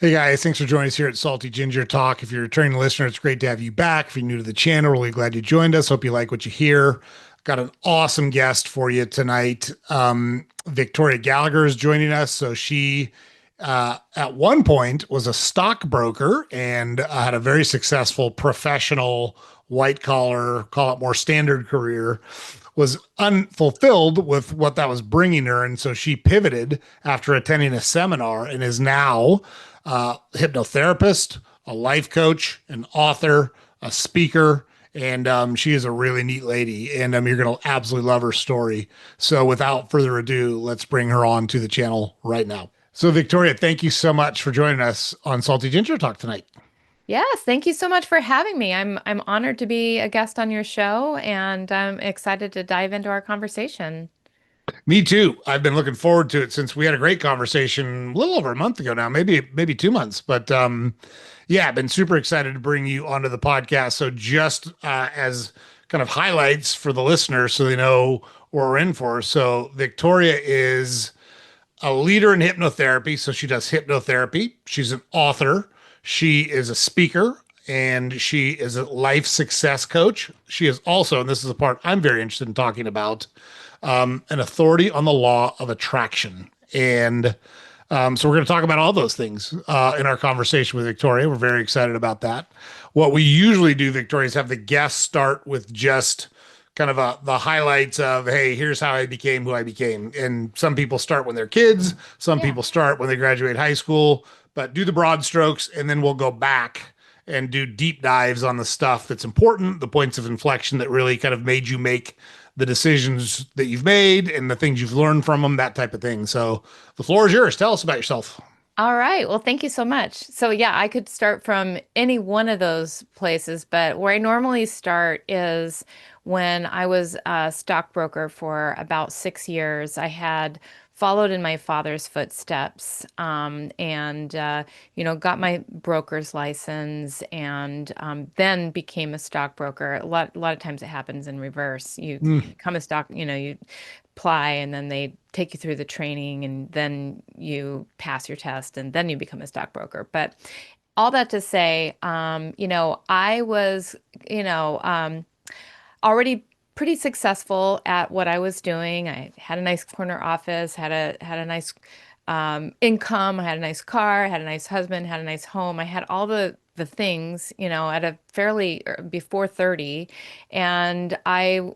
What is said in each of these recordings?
Hey guys, thanks for joining us here at Salty Ginger Talk. If you're a returning listener, it's great to have you back. If you're new to the channel, really glad you joined us. Hope you like what you hear. Got an awesome guest for you tonight. Victoria Gallagher is joining us. So she, at one point, was a stockbroker and had a very successful professional white collar, call it more standard career. Was unfulfilled with what that was bringing her. And so she pivoted after attending a seminar and is now hypnotherapist, a life coach, an author, a speaker, and she is a really neat lady. And you're going to absolutely love her story. So, without further ado, let's bring her on to the channel right now. So, Victoria, thank you so much for joining us on Salty Ginger Talk tonight. Yes, thank you so much for having me. I'm honored to be a guest on your show and I'm excited to dive into our conversation. Me too. I've been looking forward to it since we had a great conversation a little over a month ago now, maybe 2 months. But yeah, I've been super excited to bring you onto the podcast. So just as kind of highlights for the listeners, so they know what we're in for. So Victoria is a leader in hypnotherapy. So she does hypnotherapy. She's an author. She is a speaker. And she is a life success coach. She is also, and this is the part I'm very interested in talking about, an authority on the law of attraction. And so we're going to talk about all those things in our conversation with Victoria. We're very excited about that. What we usually do, Victoria, is have the guests start with just kind of the highlights of, hey, here's how I became who I became. And some people start when they're kids, some Yeah. people start when they graduate high school, but do the broad strokes, and then we'll go back and do deep dives on the stuff that's important, the points of inflection that really kind of made you make the decisions that you've made and the things you've learned from them, that type of thing. So the floor is yours. Tell us about yourself. All right. Well, thank you so much. So, yeah, I could start from any one of those places, but where I normally start is when I was a stockbroker for about 6 years. I had followed in my father's footsteps and got my broker's license and then became a stockbroker. A lot of times it happens in reverse. You Mm. become a stock, you apply and then they take you through the training and then you pass your test and then you become a stockbroker. But all that to say, I was, you know, um, already pretty successful at what I was doing. I had a nice corner office, had a nice income, I had a nice car, had a nice husband, had a nice home. I had all the things, at a fairly before 30, and I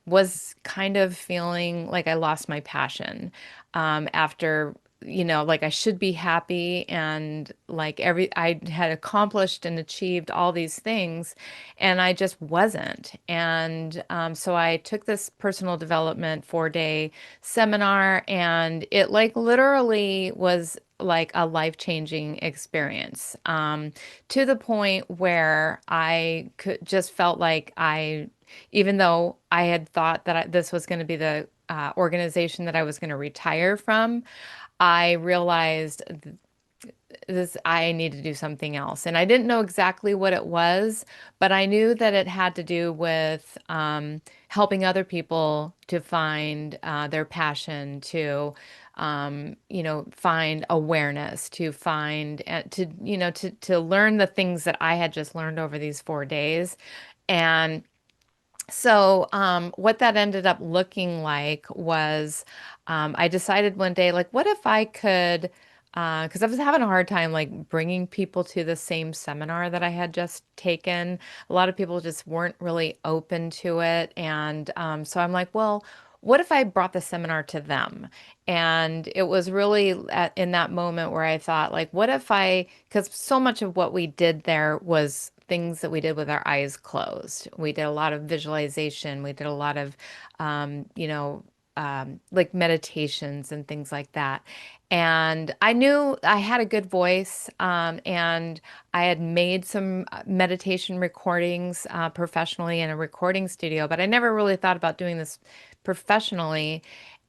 was kind of feeling like I lost my passion after like I should be happy and like I had accomplished and achieved all these things and I just wasn't. And so I took this personal development 4-day seminar and it like literally was like a life-changing experience to the point where I could just felt like even though I had thought that this was going to be the organization that I was going to retire from, I realized this I need to do something else. And I didn't know exactly what it was, but I knew that it had to do with helping other people to find their passion, to find awareness, to find to learn the things that I had just learned over these 4 days. And so, what that ended up looking like was I decided one day, like, what if I could, because I was having a hard time, like, bringing people to the same seminar that I had just taken. A lot of people just weren't really open to it. And so I'm like, well, what if I brought the seminar to them? And it was really in that moment where I thought, like, what if because so much of what we did there was things that we did with our eyes closed. We did a lot of visualization. We did a lot of, like meditations and things like that. And I knew I had a good voice, and I had made some meditation recordings professionally in a recording studio, but I never really thought about doing this professionally.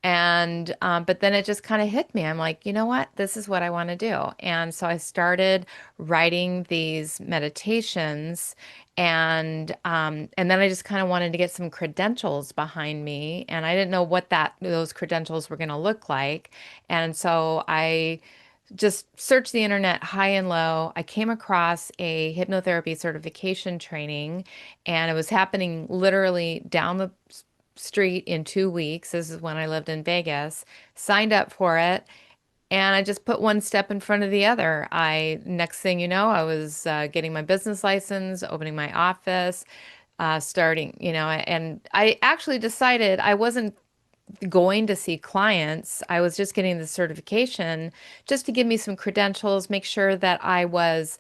And but then it just kind of hit me. I'm like, you know what? This is what I want to do. And so I started writing these meditations, and then I just kind of wanted to get some credentials behind me, and I didn't know what that those credentials were going to look like. And so I just searched the internet high and low. I came across a hypnotherapy certification training, and it was happening literally down the street in 2 weeks. This is when I lived in Vegas. Signed up for it, and I just put one step in front of the other. Next thing you know, I was getting my business license, opening my office, starting, and I actually decided I wasn't going to see clients. I was just getting the certification just to give me some credentials, make sure that I was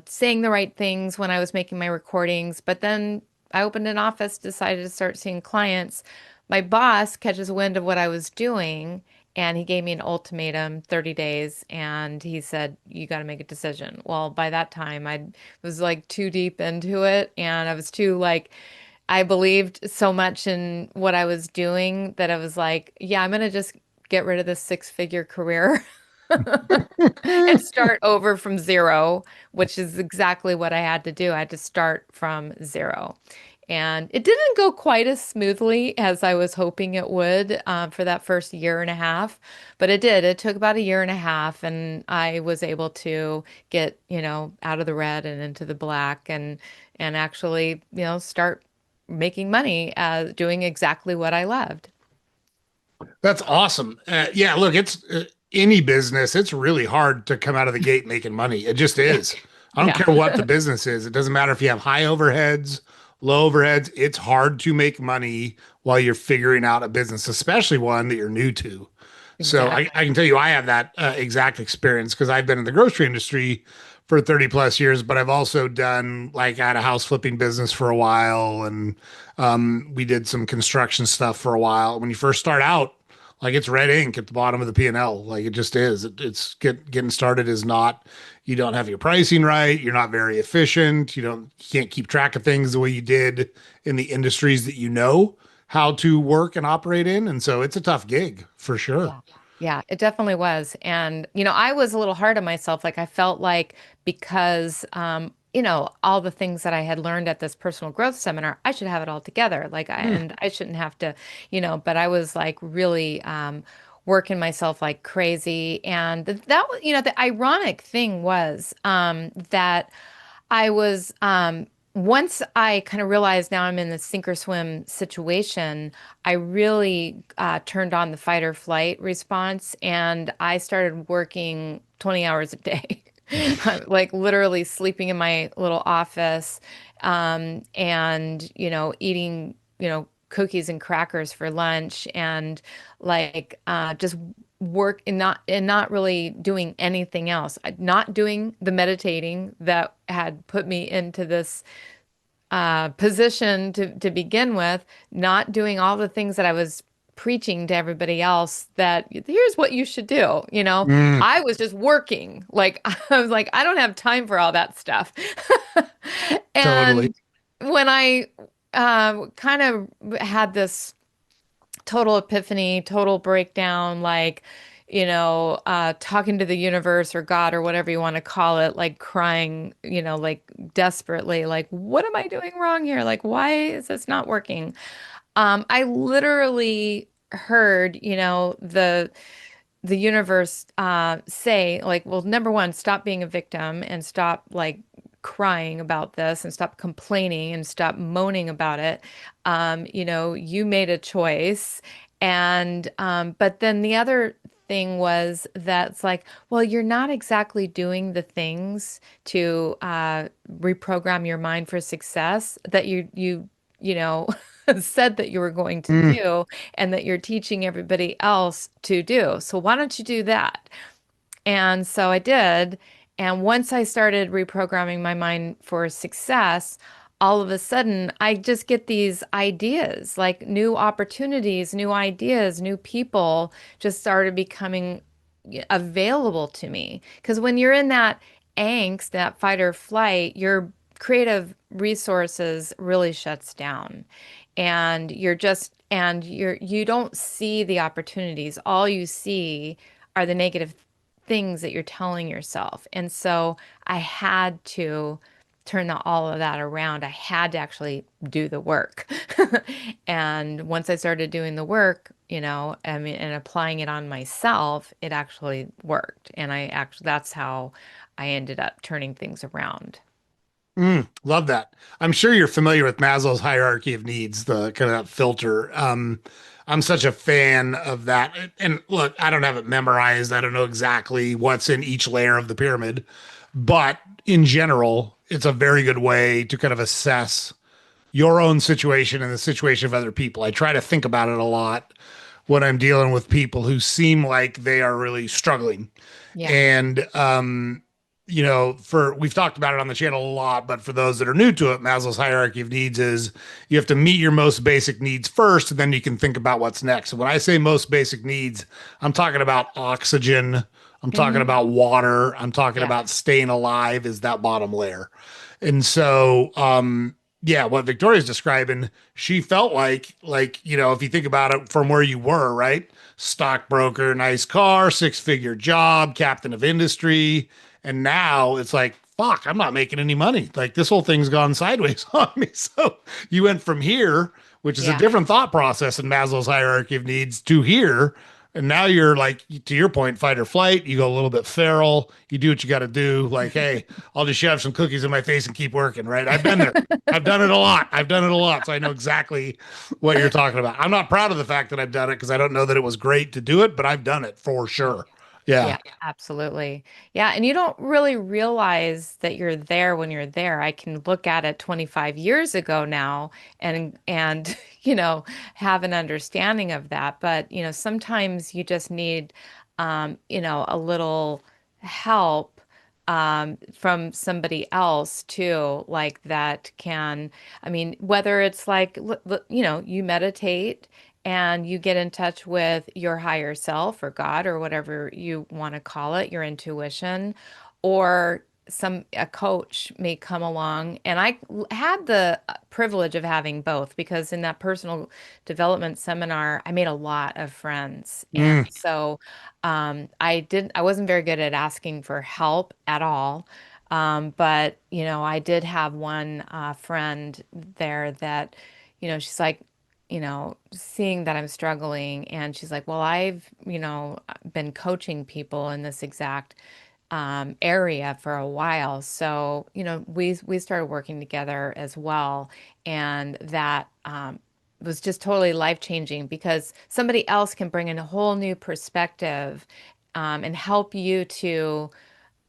saying the right things when I was making my recordings. But then I opened an office, decided to start seeing clients. My boss catches wind of what I was doing, and he gave me an ultimatum, 30 days, and he said, "You got to make a decision." Well, by that time, I was like too deep into it, and I was too like, I believed so much in what I was doing that I was like, yeah, I'm gonna just get rid of this six-figure career and start over from zero, which is exactly what I had to do. I had to start from zero. And it didn't go quite as smoothly as I was hoping it would for that first year and a half, but it did. It took about a year and a half, and I was able to get, out of the red and into the black, and actually, start making money doing exactly what I loved. That's awesome. Yeah, look, it's any business, it's really hard to come out of the gate making money. It just is. I don't Yeah. care what the business is. It doesn't matter if you have high overheads, low overheads. It's hard to make money while you're figuring out a business, especially one that you're new to. So I Exactly. can tell you, I have that exact experience because I've been in the grocery industry for 30 plus years, but I've also done like I had a house flipping business for a while and we did some construction stuff for a while. When you first start out, like it's red ink at the bottom of the P&L. Like it just is. Getting started is not, you don't have your pricing right. You're not very efficient. You can't keep track of things the way you did in the industries that you know how to work and operate in. And so it's a tough gig for sure. Yeah. Yeah, it definitely was. And, I was a little hard on myself. Like I felt like because, all the things that I had learned at this personal growth seminar, I should have it all together. Hmm. And I shouldn't have to, but I was like really working myself like crazy. And that was, the ironic thing was that I was, once I kind of realized now I'm in the sink or swim situation, I really turned on the fight or flight response, and I started working 20 hours a day, like literally sleeping in my little office, and, eating, cookies and crackers for lunch, and like just work and not really doing anything else. Not doing the meditating that had put me into this position to begin with, not doing all the things that I was preaching to everybody else that here's what you should do. Mm, I was just working. Like I was like, I don't have time for all that stuff. totally. And when I kind of had this total epiphany, total breakdown, like, talking to the universe or God or whatever you want to call it, like crying, like desperately, like, what am I doing wrong here? Like, why is this not working? I literally heard, the universe say, like, well, number one, stop being a victim and stop like crying about this and stop complaining and stop moaning about it. You made a choice. And but then the other thing was that it's like, well, you're not exactly doing the things to reprogram your mind for success that you know said that you were going to Mm. do and that you're teaching everybody else to do. So why don't you do that? And so I did. And once I started reprogramming my mind for success, all of a sudden I just get these ideas, like new opportunities, new ideas, new people just started becoming available to me. Because when you're in that angst, that fight or flight, your creative resources really shuts down. And you don't see the opportunities. All you see are the negative things that you're telling yourself. And so I had to turn all of that around, I had to actually do the work. And once I started doing the work, I mean, and applying it on myself, it actually worked. And that's how I ended up turning things around. Love that. I'm sure you're familiar with Maslow's hierarchy of needs, the kind of filter. I'm such a fan of that. And look, I don't have it memorized. I don't know exactly what's in each layer of the pyramid, but in general, it's a very good way to kind of assess your own situation and the situation of other people. I try to think about it a lot when I'm dealing with people who seem like they are really struggling. Yeah. And for we've talked about it on the channel a lot, but for those that are new to it, Maslow's hierarchy of needs is you have to meet your most basic needs first, and then you can think about what's next. And when I say most basic needs, I'm talking about oxygen, I'm talking Hmm. about water, I'm talking Yeah. about staying alive is that bottom layer. And so, yeah, what Victoria's describing, she felt like, if you think about it from where you were, right? Stockbroker, nice car, six-figure job, captain of industry. And now it's like, fuck, I'm not making any money. Like this whole thing's gone sideways on me. So you went from here, which is a Yeah. different thought process in Maslow's hierarchy of needs, to here. And now you're like, to your point, fight or flight. You go a little bit feral. You do what you got to do. Like, hey, I'll just shove some cookies in my face and keep working, right? I've been there. I've done it a lot. I've done it a lot. So I know exactly what you're talking about. I'm not proud of the fact that I've done it because I don't know that it was great to do it, but I've done it for sure. Yeah. Yeah, absolutely. Yeah, and you don't really realize that you're there when you're there. I can look at it 25 years ago now and have an understanding of that. But, sometimes you just need a little help from somebody else too, like that can, I mean, whether it's like, you meditate and you get in touch with your higher self or God or whatever you want to call it, your intuition, or a coach may come along. And I had the privilege of having both because in that personal development seminar, I made a lot of friends. And Mm. so I wasn't very good at asking for help at all. But I did have one friend there that, she's like, seeing that I'm struggling, and she's like, well, I've, been coaching people in this exact area for a while. So, we started working together as well. And that was just totally life changing because somebody else can bring in a whole new perspective and help you to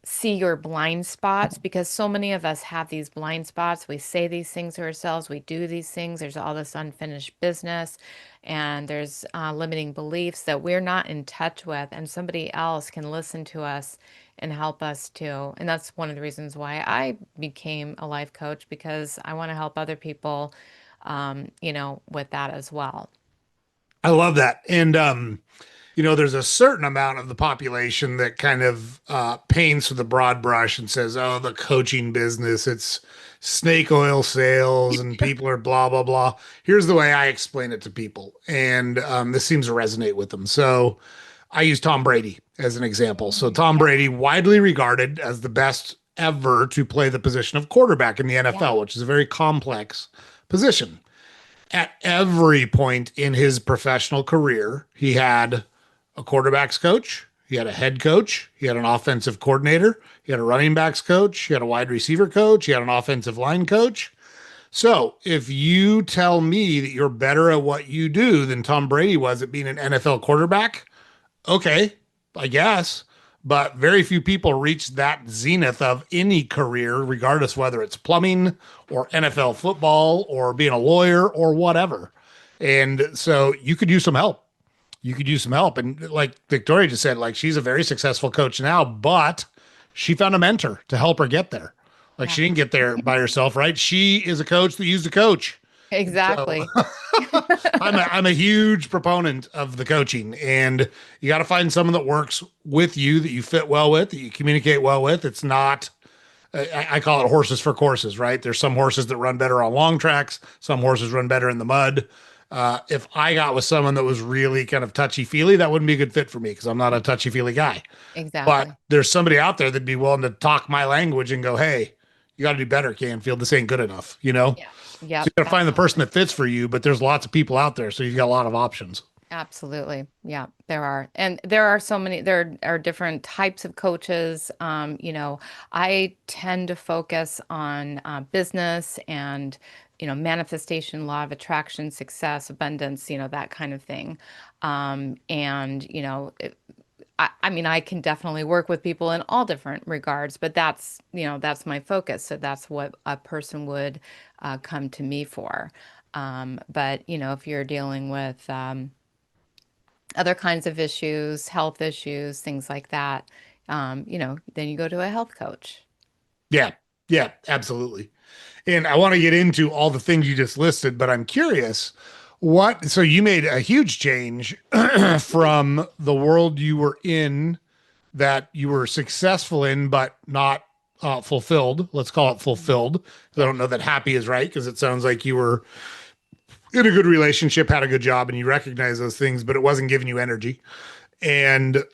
see your blind spots because so many of us have these blind spots. We say these things to ourselves, we do these things. There's all this unfinished business, and there's limiting beliefs that we're not in touch with, and somebody else can listen to us and help us too. And that's one of the reasons why I became a life coach because I want to help other people, with that as well. I love that. And there's a certain amount of the population that kind of paints with a broad brush and says, "Oh, the coaching business, it's snake oil sales, and people are blah blah blah." Here's the way I explain it to people, and this seems to resonate with them. So, I use Tom Brady as an example. So, Tom Yeah, Brady, widely regarded as the best ever to play the position of quarterback in the yeah, NFL, which is a very complex position. At every point in his professional career, he had a quarterback's coach, he had a head coach, he had an offensive coordinator, he had a running backs coach, he had a wide receiver coach, he had an offensive line coach. So if you tell me that you're better at what you do than Tom Brady was at being an NFL quarterback, okay, I guess. But very few people reach that zenith of any career, regardless whether it's plumbing or NFL football or being a lawyer or whatever. And so you could use some help. You could use some help. And like Victoria just said, like she's a very successful coach now, but she found a mentor to help her get there. Like yeah, she didn't get there by herself, right? She is a coach that used a coach. And so exactly. I'm a huge proponent of the coaching, and you got to find someone that works with you, that you fit well with, that you communicate well with. It's not, I call it horses for courses, right? There's some horses that run better on long tracks, some horses run better in the mud. If I got with someone that was really kind of touchy feely, that wouldn't be a good fit for me because I'm not a touchy feely guy. But Exactly. there's somebody out there that'd be willing to talk my language and go, hey, You got to do better, Canfield. This ain't good enough, you know? Yeah. So Yep, you got to find the person absolutely. that fits for you, but there's lots of people out there. So you've got a lot of options. Absolutely. Yeah, there are. And there are so many, there are different types of coaches. I tend to focus on business and, manifestation, law of attraction, success, abundance, that kind of thing. And, I mean, I can definitely work with people in all different regards, but that's my focus. So that's what a person would come to me for. But, if you're dealing with, other kinds of issues, health issues, things like that, then you go to a health coach. Yeah. Yeah, absolutely. And I want to get into all the things you just listed, but I'm curious so you made a huge change from the world you were in that you were successful in, but not fulfilled. Let's call it Mhm. fulfilled. I Yeah. don't know that happy is right because it sounds like you were in a good relationship, had a good job, and you recognize those things, but it wasn't giving you energy. And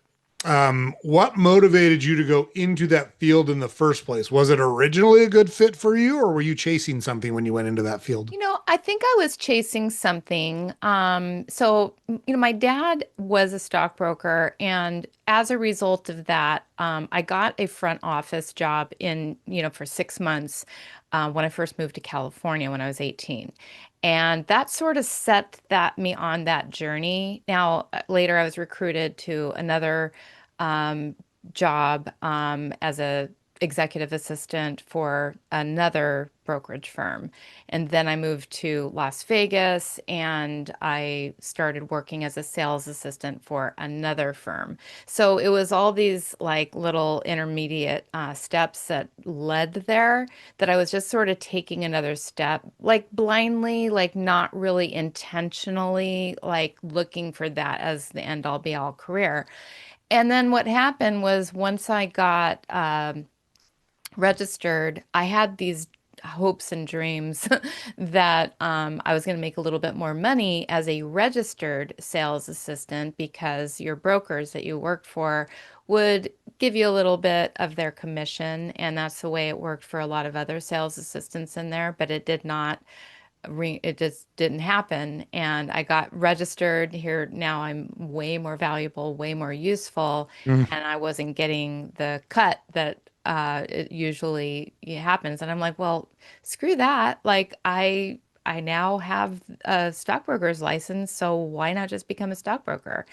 what motivated you to go into that field in the first place? Was it originally a good fit for you, or were you chasing something when you went into that field? I think I was chasing something. My dad was a stockbroker, and as a result of that, I got a front office job for 6 months when I first moved to California when I was 18. And that sort of set me on that journey. Now, later I was recruited to another um, job as a executive assistant for another brokerage firm. And then I moved to Las Vegas and I started working as a sales assistant for another firm. So it was all these like little intermediate steps that led there that I was just sort of taking another step, like blindly, like not really intentionally, like looking for that as the end all be all career. And then what happened was once I got registered, I had these hopes and dreams that I was going to make a little bit more money as a registered sales assistant because your brokers that you worked for would give you a little bit of their commission. And that's the way it worked for a lot of other sales assistants in there, but it did not it just didn't happen. And I got registered here. Now I'm way more valuable, way more useful, Mm. and I wasn't getting the cut that it usually happens. And I'm like, well, screw that. Like I now have a stockbroker's license, so why not just become a stockbroker?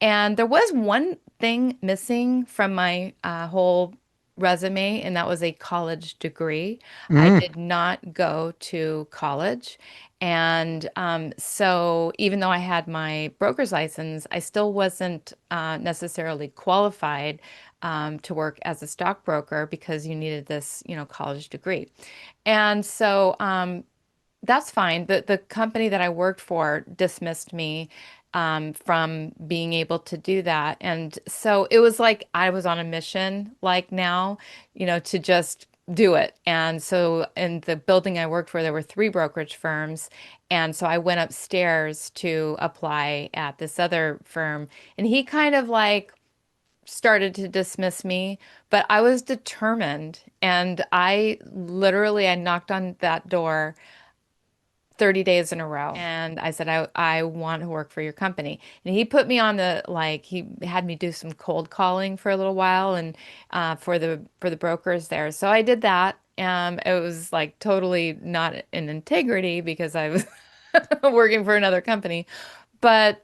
And there was one thing missing from my whole resume, and that was a college degree. I Mm. did not go to college. And so, even though I had my broker's license, I still wasn't necessarily qualified to work as a stockbroker because you needed this, college degree. And so, that's fine. The company that I worked for dismissed me from being able to do that. And so it was like I was on a mission, like now, to just do it. And so in the building I worked for, there were three brokerage firms. And so I went upstairs to apply at this other firm. And he kind of like started to dismiss me, but I was determined. And I knocked on that door 30 days in a row. And I said, I want to work for your company. And he put me on he had me do some cold calling for a little while and for the brokers there. So I did that. It was like totally not in integrity because I was working for another company, but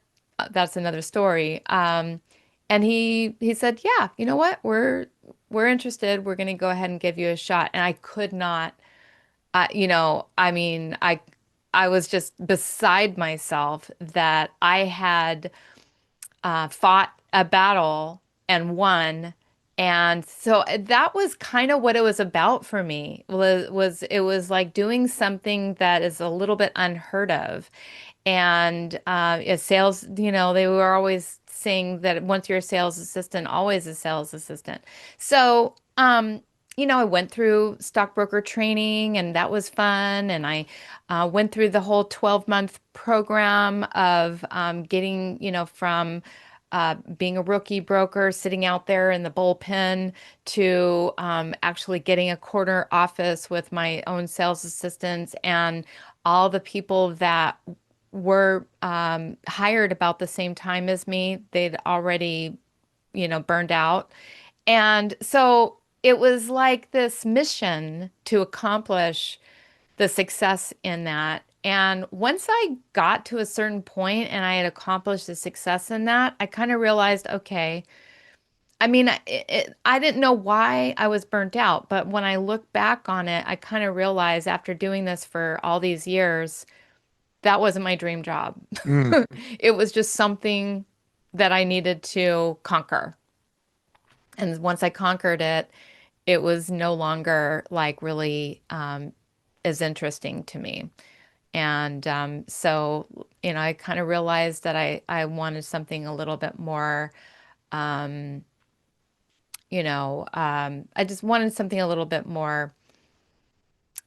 that's another story. And he said, yeah, you know what? We're interested. We're going to go ahead and give you a shot. And I could not I mean, I was just beside myself that I had fought a battle and won. And so that was kind of what it was about for me was it was like doing something that is a little bit unheard of. And sales, they were always saying that once you're a sales assistant, always a sales assistant. So, I went through stockbroker training and that was fun. And I went through the whole 12-month program of getting, from being a rookie broker, sitting out there in the bullpen, to actually getting a corner office with my own sales assistants and all the people that were hired about the same time as me. They'd already, burned out. And so it was like this mission to accomplish the success in that. And once I got to a certain point and I had accomplished the success in that, I kind of realized, okay, I mean, I didn't know why I was burnt out, but when I look back on it, I kind of realized after doing this for all these years, that wasn't my dream job. Mm. It was just something that I needed to conquer. And once I conquered it, it was no longer like really as interesting to me. And so, I kind of realized that I wanted something a little bit more, um, I just wanted something a little bit more,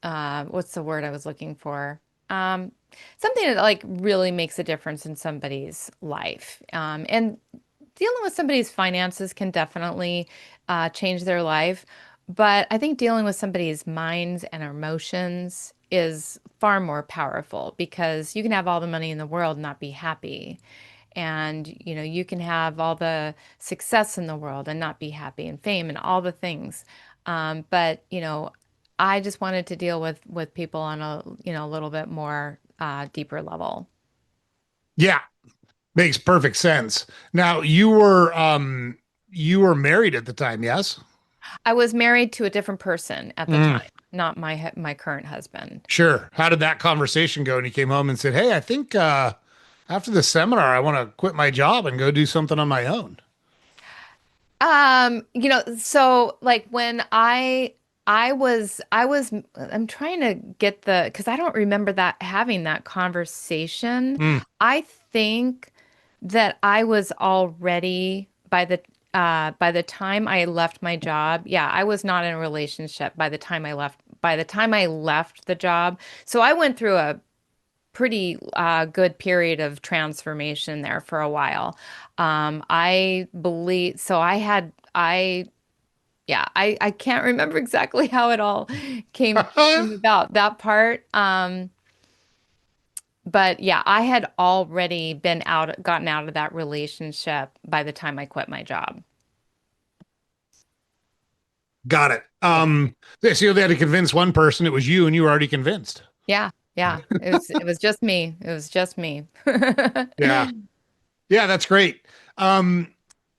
what's the word I was looking for? Um, Something that like really makes a difference in somebody's life. And dealing with somebody's finances can definitely change their life. But I think dealing with somebody's minds and emotions is far more powerful because you can have all the money in the world and not be happy. And, you can have all the success in the world and not be happy and fame and all the things. But, I just wanted to deal with people on a, a little bit more deeper level. Yeah, makes perfect sense. Now you were married at the time, yes? I was married to a different person at the Mm. time, not my current husband. Sure. How did that conversation go? And he came home and said, "Hey, I think after the seminar, I want to quit my job and go do something on my own." So like when I'm trying to get because I don't remember that having that conversation. Mm. I think that I was already by the time I left my job. Yeah, I was not in a relationship by the time I left the job. So I went through a pretty good period of transformation there for a while. I believe so. I can't remember exactly how it all came about that part. But yeah, I had already gotten out of that relationship by the time I quit my job. Got it. Yeah. So they had to convince one person it was you, and you were already convinced. Yeah. Yeah. It was just me. It was just me. Yeah. Yeah, that's great. Um,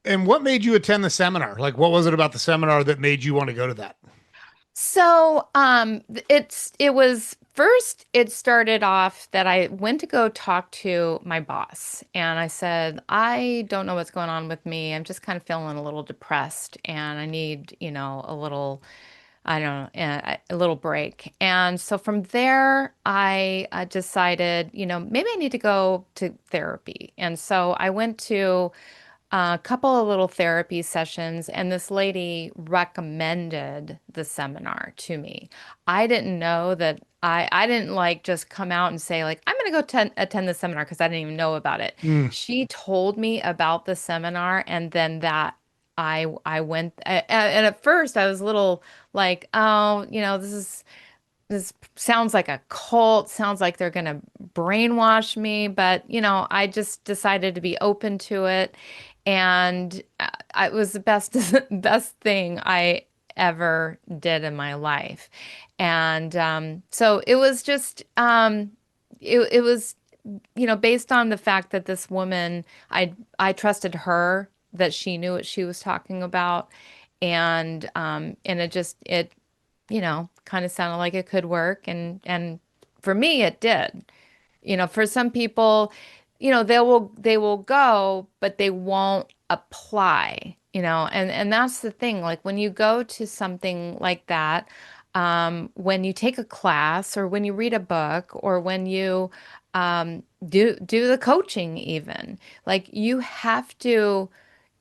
and what made you attend the seminar? Like, what was it about the seminar that made you want to go to that? So, it started off that I went to go talk to my boss and I said, I don't know what's going on with me. I'm just kind of feeling a little depressed and I need, a little, I don't know, a little break. And so from there, I decided, maybe I need to go to therapy. And so I went to a couple of little therapy sessions, and this lady recommended the seminar to me. I didn't know that I didn't like just come out and say like I'm going to go attend the seminar because I didn't even know about it. Mm. She told me about the seminar, and then that I went and at first I was a little like, oh, this sounds like a cult, sounds like they're going to brainwash me, but I just decided to be open to it. And it was the best, best thing I ever did in my life. And so it was just, it was, based on the fact that this woman, I trusted her, that she knew what she was talking about. And it kind of sounded like it could work. And for me, it did. For some people, they will go, but they won't apply, and that's the thing. Like when you go to something like that, when you take a class or when you read a book or when you do the coaching even, like you have to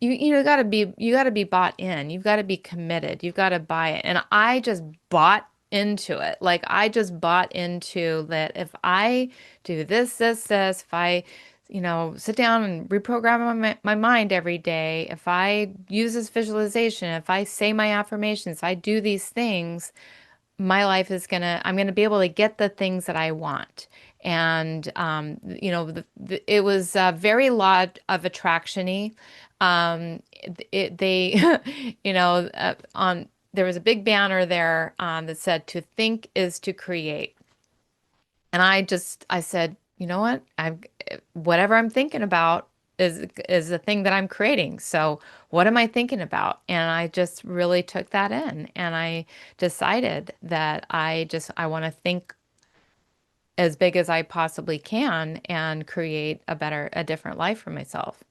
you got to be bought in. You've got to be committed. You've got to buy it. And I just bought into it. Like I just bought into that if I do this, if I sit down and reprogram my mind every day, if I use this visualization, if I say my affirmations, if I do these things, I'm gonna be able to get the things that I want. And, it was very law of attraction-y. There was a big banner there that said, "To think is to create." And I said, you know what? Whatever I'm thinking about is the thing that I'm creating. So what am I thinking about? And I just really took that in, and I decided that I want to think as big as I possibly can and create a different life for myself.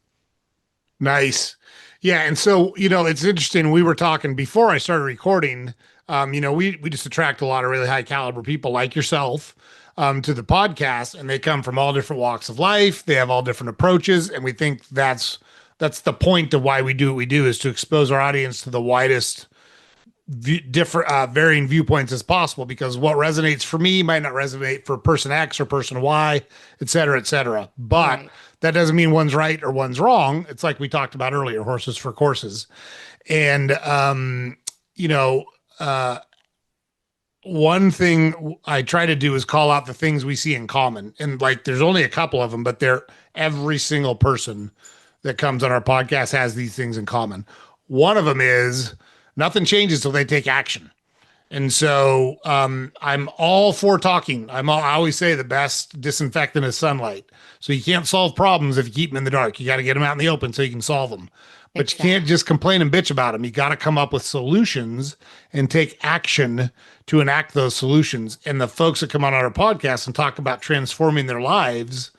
Nice. Yeah. And so, it's interesting. We were talking before I started recording. We just attract a lot of really high caliber people like yourself to the podcast, and they come from all different walks of life. They have all different approaches. And we think that's the point of why we do what we do, is to expose our audience to the widest different varying viewpoints as possible, because what resonates for me might not resonate for person X or person Y, et cetera, et cetera. But Right. that doesn't mean one's right or one's wrong. It's like we talked about earlier, horses for courses. And you know uh one thing I try to do is call out the things we see in common, and like there's only a couple of them, but they're every single person that comes on our podcast has these things in common. One of them is nothing changes till they take action. And so I'm all for talking. I always say the best disinfectant is sunlight. So you can't solve problems if you keep them in the dark. You got to get them out in the open so you can solve them. But you can't Exactly. just complain and bitch about them. You got to come up with solutions and take action to enact those solutions. And the folks that come on our podcast and talk about transforming their lives,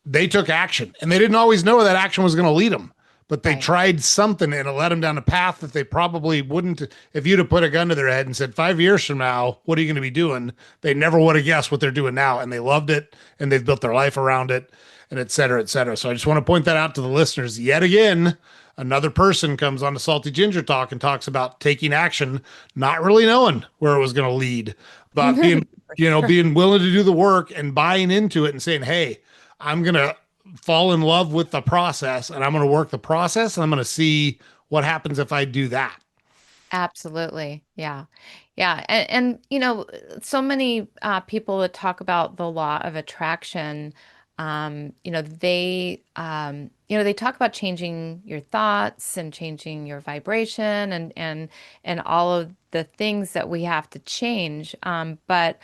they took action, and they didn't always know where that action was going to lead them, but they Right. tried something and it led them down a path that they probably wouldn't. If you'd have put a gun to their head and said 5 years from now, what are you going to be doing, they never would have guessed what they're doing now, and they loved it, and they've built their life around it, and et cetera, et cetera. So I just want to point that out to the listeners yet again. Another person comes on to Salty Ginger Talk and talks about taking action, not really knowing where it was going to lead, but being, For sure. being willing to do the work and buying into it and saying, hey, I'm going to fall in love with the process, and I'm going to work the process, and I'm going to see what happens if I do that. Absolutely. Yeah. Yeah. So many people that talk about the law of attraction, they talk about changing your thoughts and changing your vibration and all of the things that we have to change. But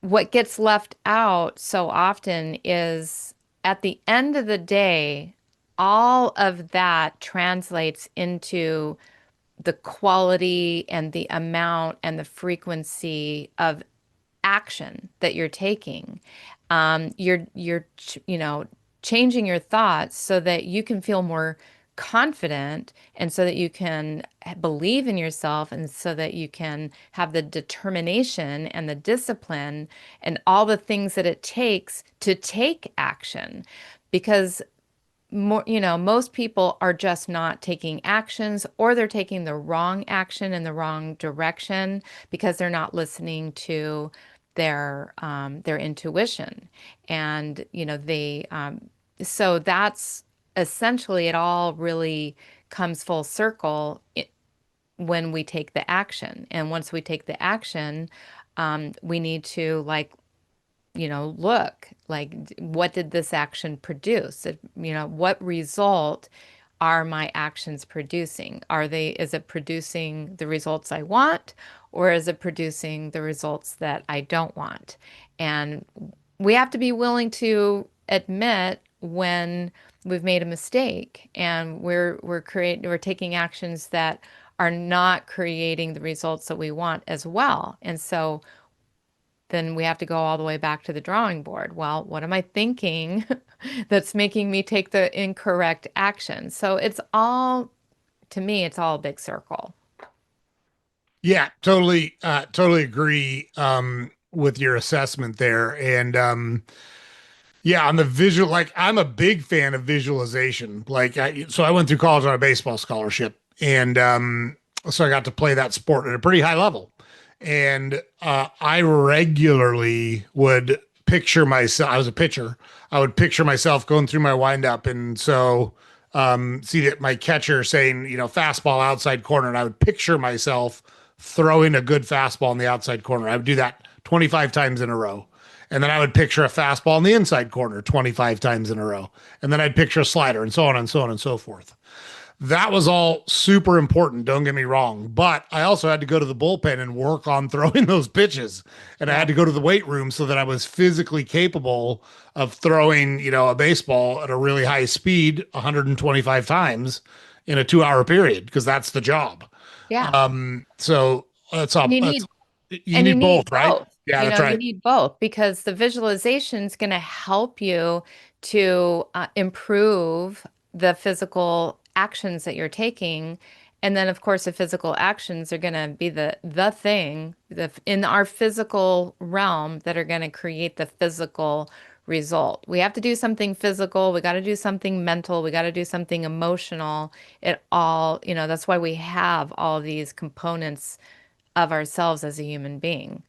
what gets left out so often is, at the end of the day, all of that translates into the quality and the amount and the frequency of action that you're taking. You're changing your thoughts so that you can feel more confident, and so that you can believe in yourself, and so that you can have the determination and the discipline and all the things that it takes to take action. Because most people are just not taking actions, or they're taking the wrong action in the wrong direction because they're not listening to their intuition. And so that's essentially, it all really comes full circle when we take the action. And once we take the action, we need to, like, look, like, what did this action produce? What result are my actions producing? Is it producing the results I want, or is it producing the results that I don't want? And we have to be willing to admit when we've made a mistake, and we're taking actions that are not creating the results that we want as well. And so then we have to go all the way back to the drawing board. Well, what am I thinking that's making me take the incorrect action? So to me, it's all a big circle. Yeah, totally agree with your assessment there. And yeah, on the visual, like I'm a big fan of visualization. So I went through college on a baseball scholarship, and so I got to play that sport at a pretty high level. And I regularly would picture myself. I was a pitcher. I would picture myself going through my windup, and so see that my catcher saying, fastball outside corner, and I would picture myself throwing a good fastball in the outside corner. I would do that 25 times in a row. And then I would picture a fastball in the inside corner 25 times in a row. And then I'd picture a slider and so on and so on and so forth. That was all super important, don't get me wrong. But I also had to go to the bullpen and work on throwing those pitches. And I Yeah. had to go to the weight room so that I was physically capable of throwing, a baseball at a really high speed 125 times in a 2 hour period, because that's the job. Yeah. So that's And all. you That's need you And you need need both, right? both. Yeah, You that's know, you right. need both because the visualization is going to help you to improve the physical actions that you're taking. And then, of course, the physical actions are going to be the thing in our physical realm that are going to create the physical result. We have to do something physical. We got to do something mental. We got to do something emotional. It all, that's why we have all of these components of ourselves as a human being,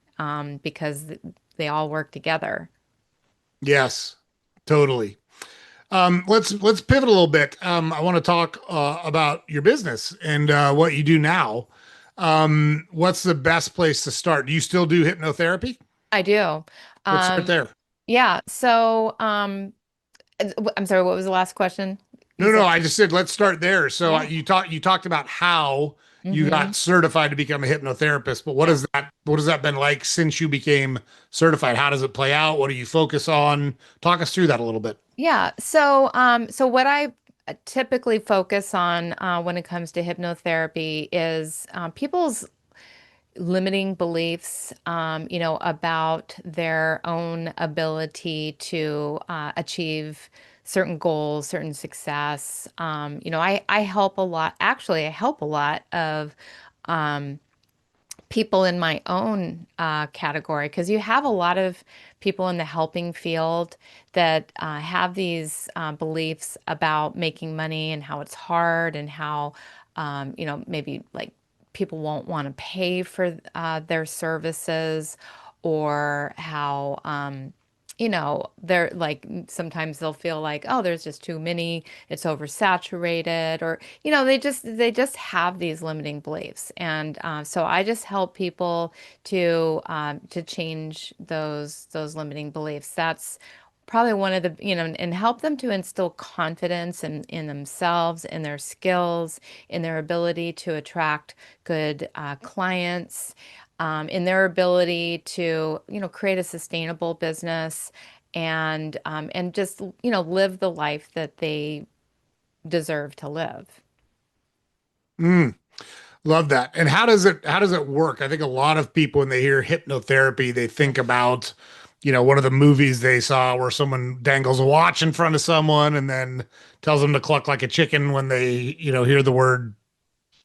because they all work together. Yes, totally. Let's pivot a little bit. I want to talk about your business and what you do now. What's the best place to start? Do you still do hypnotherapy? I do. Let's start Um, there. yeah. So, I'm sorry, what was the last question? You No, no, said, I just said let's start there. So yeah. you talked about how you Hmm. got certified to become a hypnotherapist, but Yeah. what has that been like since you became certified? How does it play out? What do you focus on? Talk us through that a little bit. Yeah. So what I typically focus on when it comes to hypnotherapy is people's limiting beliefs, about their own ability to achieve certain goals, certain success. I help a lot. Actually, I help a lot of um, people in my own category because you have a lot of people in the helping field that have these beliefs about making money and how it's hard and how, maybe like people won't want to pay for their services or how, they're like sometimes they'll feel like, oh, there's just too many, it's oversaturated, or they just have these limiting beliefs, and so I just help people to change those limiting beliefs. That's probably one of the, and help them to instill confidence in themselves, in their skills, in their ability to attract good clients, in their ability to, create a sustainable business and just, live the life that they deserve to live. Mm. Love that. And how does it work? I think a lot of people when they hear hypnotherapy, they think about, one of the movies they saw where someone dangles a watch in front of someone and then tells them to cluck like a chicken when they, hear the word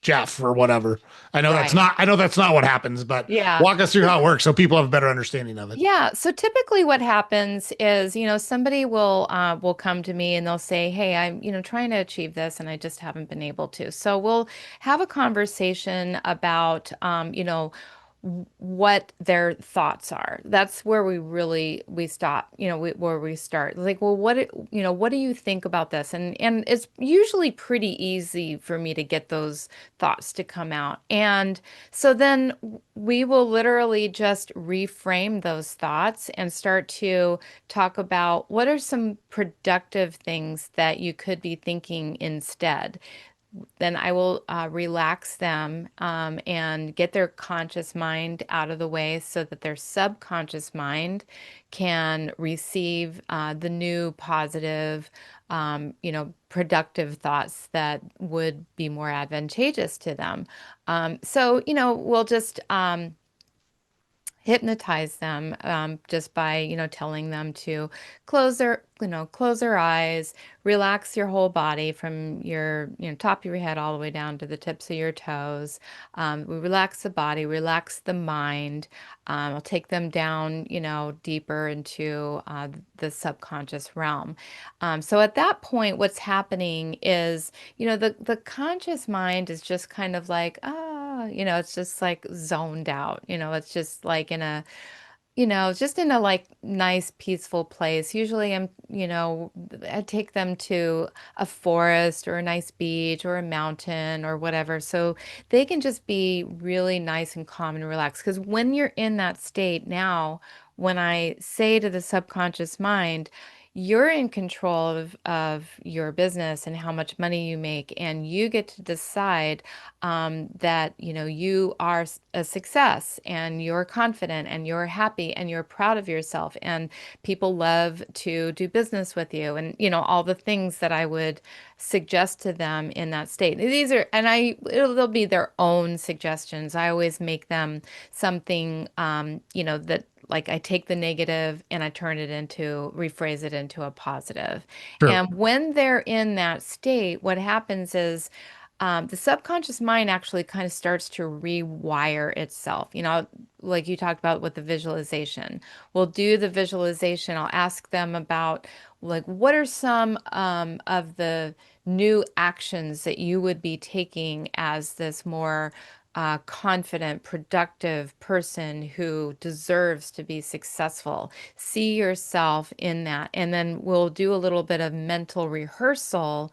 Jeff or whatever. Right. I know that's not what happens, but Yeah. walk us through how it works so people have a better understanding of it. Yeah, so typically what happens is, somebody will come to me and they'll say, "Hey, I'm, trying to achieve this and I just haven't been able to." So we'll have a conversation about what their thoughts are. That's where we stop, where we start. Like, well, what do you think about this? And it's usually pretty easy for me to get those thoughts to come out. And so then we will literally just reframe those thoughts and start to talk about what are some productive things that you could be thinking instead. Then I will relax them and get their conscious mind out of the way so that their subconscious mind can receive the new positive, productive thoughts that would be more advantageous to them. So, we'll just hypnotize them just by telling them to close their eyes, relax your whole body from your top of your head all the way down to the tips of your toes. We relax the body, relax the mind. I'll take them down deeper into the subconscious realm. So at that point what's happening is the conscious mind is just kind of like, it's just like zoned out. It's just like just in a like nice, peaceful place. Usually I take them to a forest or a nice beach or a mountain or whatever. So they can just be really nice and calm and relaxed. Because when you're in that state now, when I say to the subconscious mind, you're in control of your business and how much money you make, and you get to decide that you are a success and you're confident and you're happy and you're proud of yourself and people love to do business with you, and all the things that I would suggest to them in that state. These are, and they'll be their own suggestions. I always make them something that, like, I take the negative and I turn it into, rephrase it into a positive. Sure. And when they're in that state, what happens is the subconscious mind actually kind of starts to rewire itself. Like you talked about with the visualization. We'll do the visualization. I'll ask them about, like, what are some of the new actions that you would be taking as this more confident, productive person who deserves to be successful. See yourself in that. And then we'll do a little bit of mental rehearsal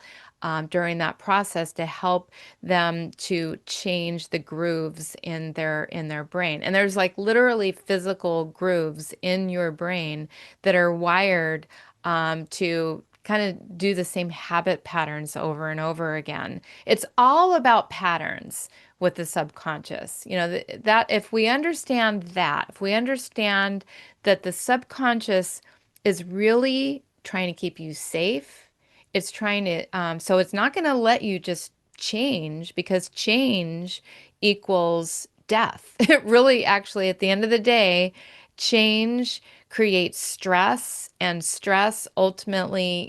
during that process to help them to change the grooves in their brain. And there's like literally physical grooves in your brain that are wired to kind of do the same habit patterns over and over again. It's all about patterns with the subconscious. That if we understand that, if we understand that the subconscious is really trying to keep you safe, it's trying to, so it's not going to let you just change, because change equals death. It really, actually, at the end of the day, change creates stress, and stress ultimately,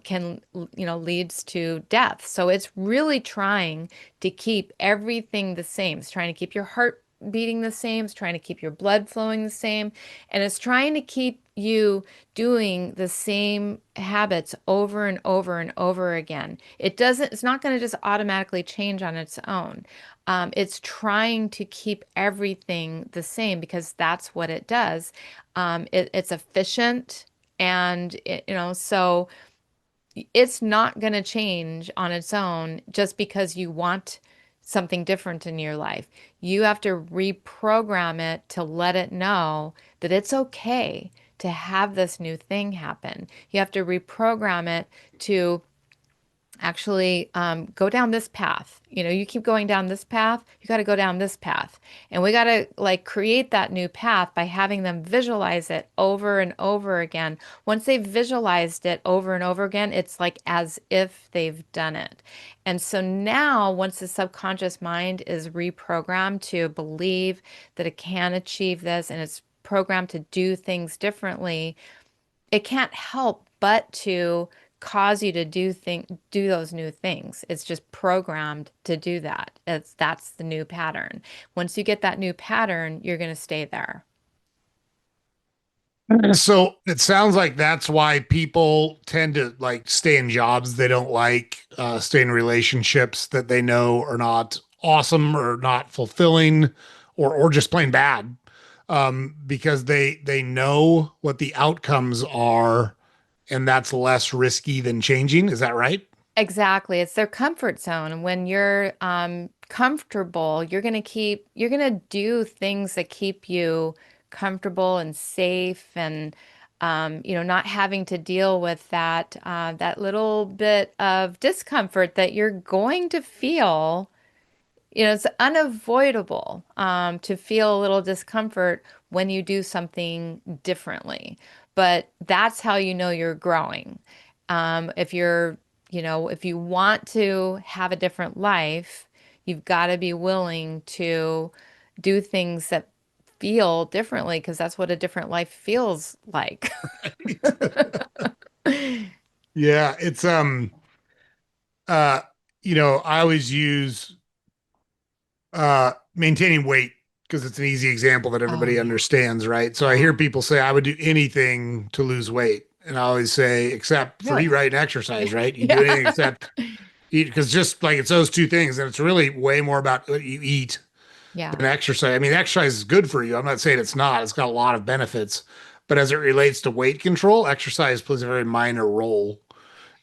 can, leads to death. So it's really trying to keep everything the same. It's trying to keep your heart beating the same. It's trying to keep your blood flowing the same. And it's trying to keep you doing the same habits over and over and over again. It's not going to just automatically change on its own. It's trying to keep everything the same because that's what it does. It's efficient, and so it's not going to change on its own just because you want something different in your life. You have to reprogram it to let it know that it's okay to have this new thing happen. You have to reprogram it to actually go down this path. You keep going down this path, you got to go down this path. And we got to like create that new path by having them visualize it over and over again. Once they've visualized it over and over again, it's like as if they've done it. And so now, once the subconscious mind is reprogrammed to believe that it can achieve this, and it's programmed to do things differently, it can't help but to cause you to do those new things. It's just programmed to do that. That's the new pattern. Once you get that new pattern, you're going to stay there. So it sounds like that's why people tend to like stay in jobs they don't like, stay in relationships that they know are not awesome or not fulfilling, or just plain bad, because they know what the outcomes are, and that's less risky than changing. Is that right? Exactly. It's their comfort zone. And when you're comfortable, you're going to do things that keep you comfortable and safe, and not having to deal with that little bit of discomfort that you're going to feel. It's unavoidable to feel a little discomfort when you do something differently. But that's how you know you're growing. If you want to have a different life, you've got to be willing to do things that feel differently, because that's what a different life feels like. Yeah, it's uh I always use maintaining weight because it's an easy example that Oh, everybody yeah. understands, right? So I Yeah. hear people say I would do anything to lose weight. And I always say, except for eat Really? right and exercise, right? You do anything Yeah. except eat, because just like it's those two things, and it's really way more about what you eat. Yeah. than exercise. I mean, exercise is good for you. I'm not saying it's not. It's got a lot of benefits, but as it relates to weight control, exercise plays a very minor role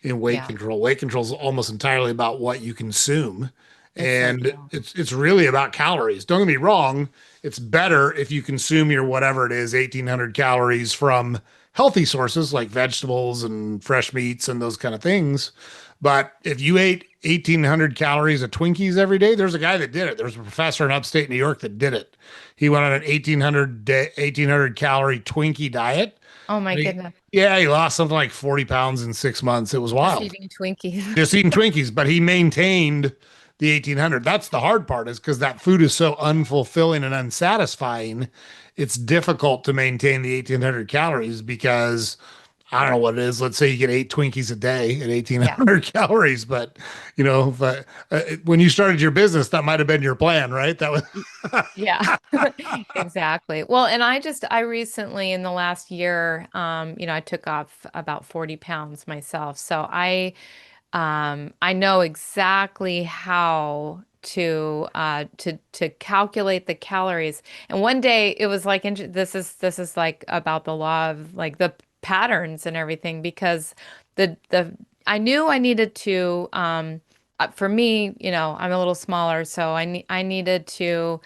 in weight Yeah. control. Weight control is almost entirely about what you consume. It's so And true. it's really about calories. Don't get me wrong, it's better if you consume your whatever it is, 1,800 calories from healthy sources like vegetables and fresh meats and those kind of things. But if you ate 1,800 calories of Twinkies every day, there's a guy that did it. There's a professor in upstate New York that did it. He went on an 1,800 calorie Twinkie diet. Oh my And goodness. yeah, he lost something like 40 pounds in 6 months. It was Just wild. eating Twinkies. Just eating Twinkies, but he maintained the 1,800. That's the hard part, is because that food is so unfulfilling and unsatisfying. It's difficult to maintain the 1,800 calories because I don't know what it is. Let's say you get 8 Twinkies a day at Yeah. 1,800 calories, but but, when you started your business, that might have been your plan, right? That was, Yeah, exactly. Well, and I recently in the last year, I took off about 40 pounds myself. So I know exactly how to calculate the calories. And one day it was like, this is like about the law of like the patterns and everything because the I knew I needed to, for me, I'm a little smaller, so I needed to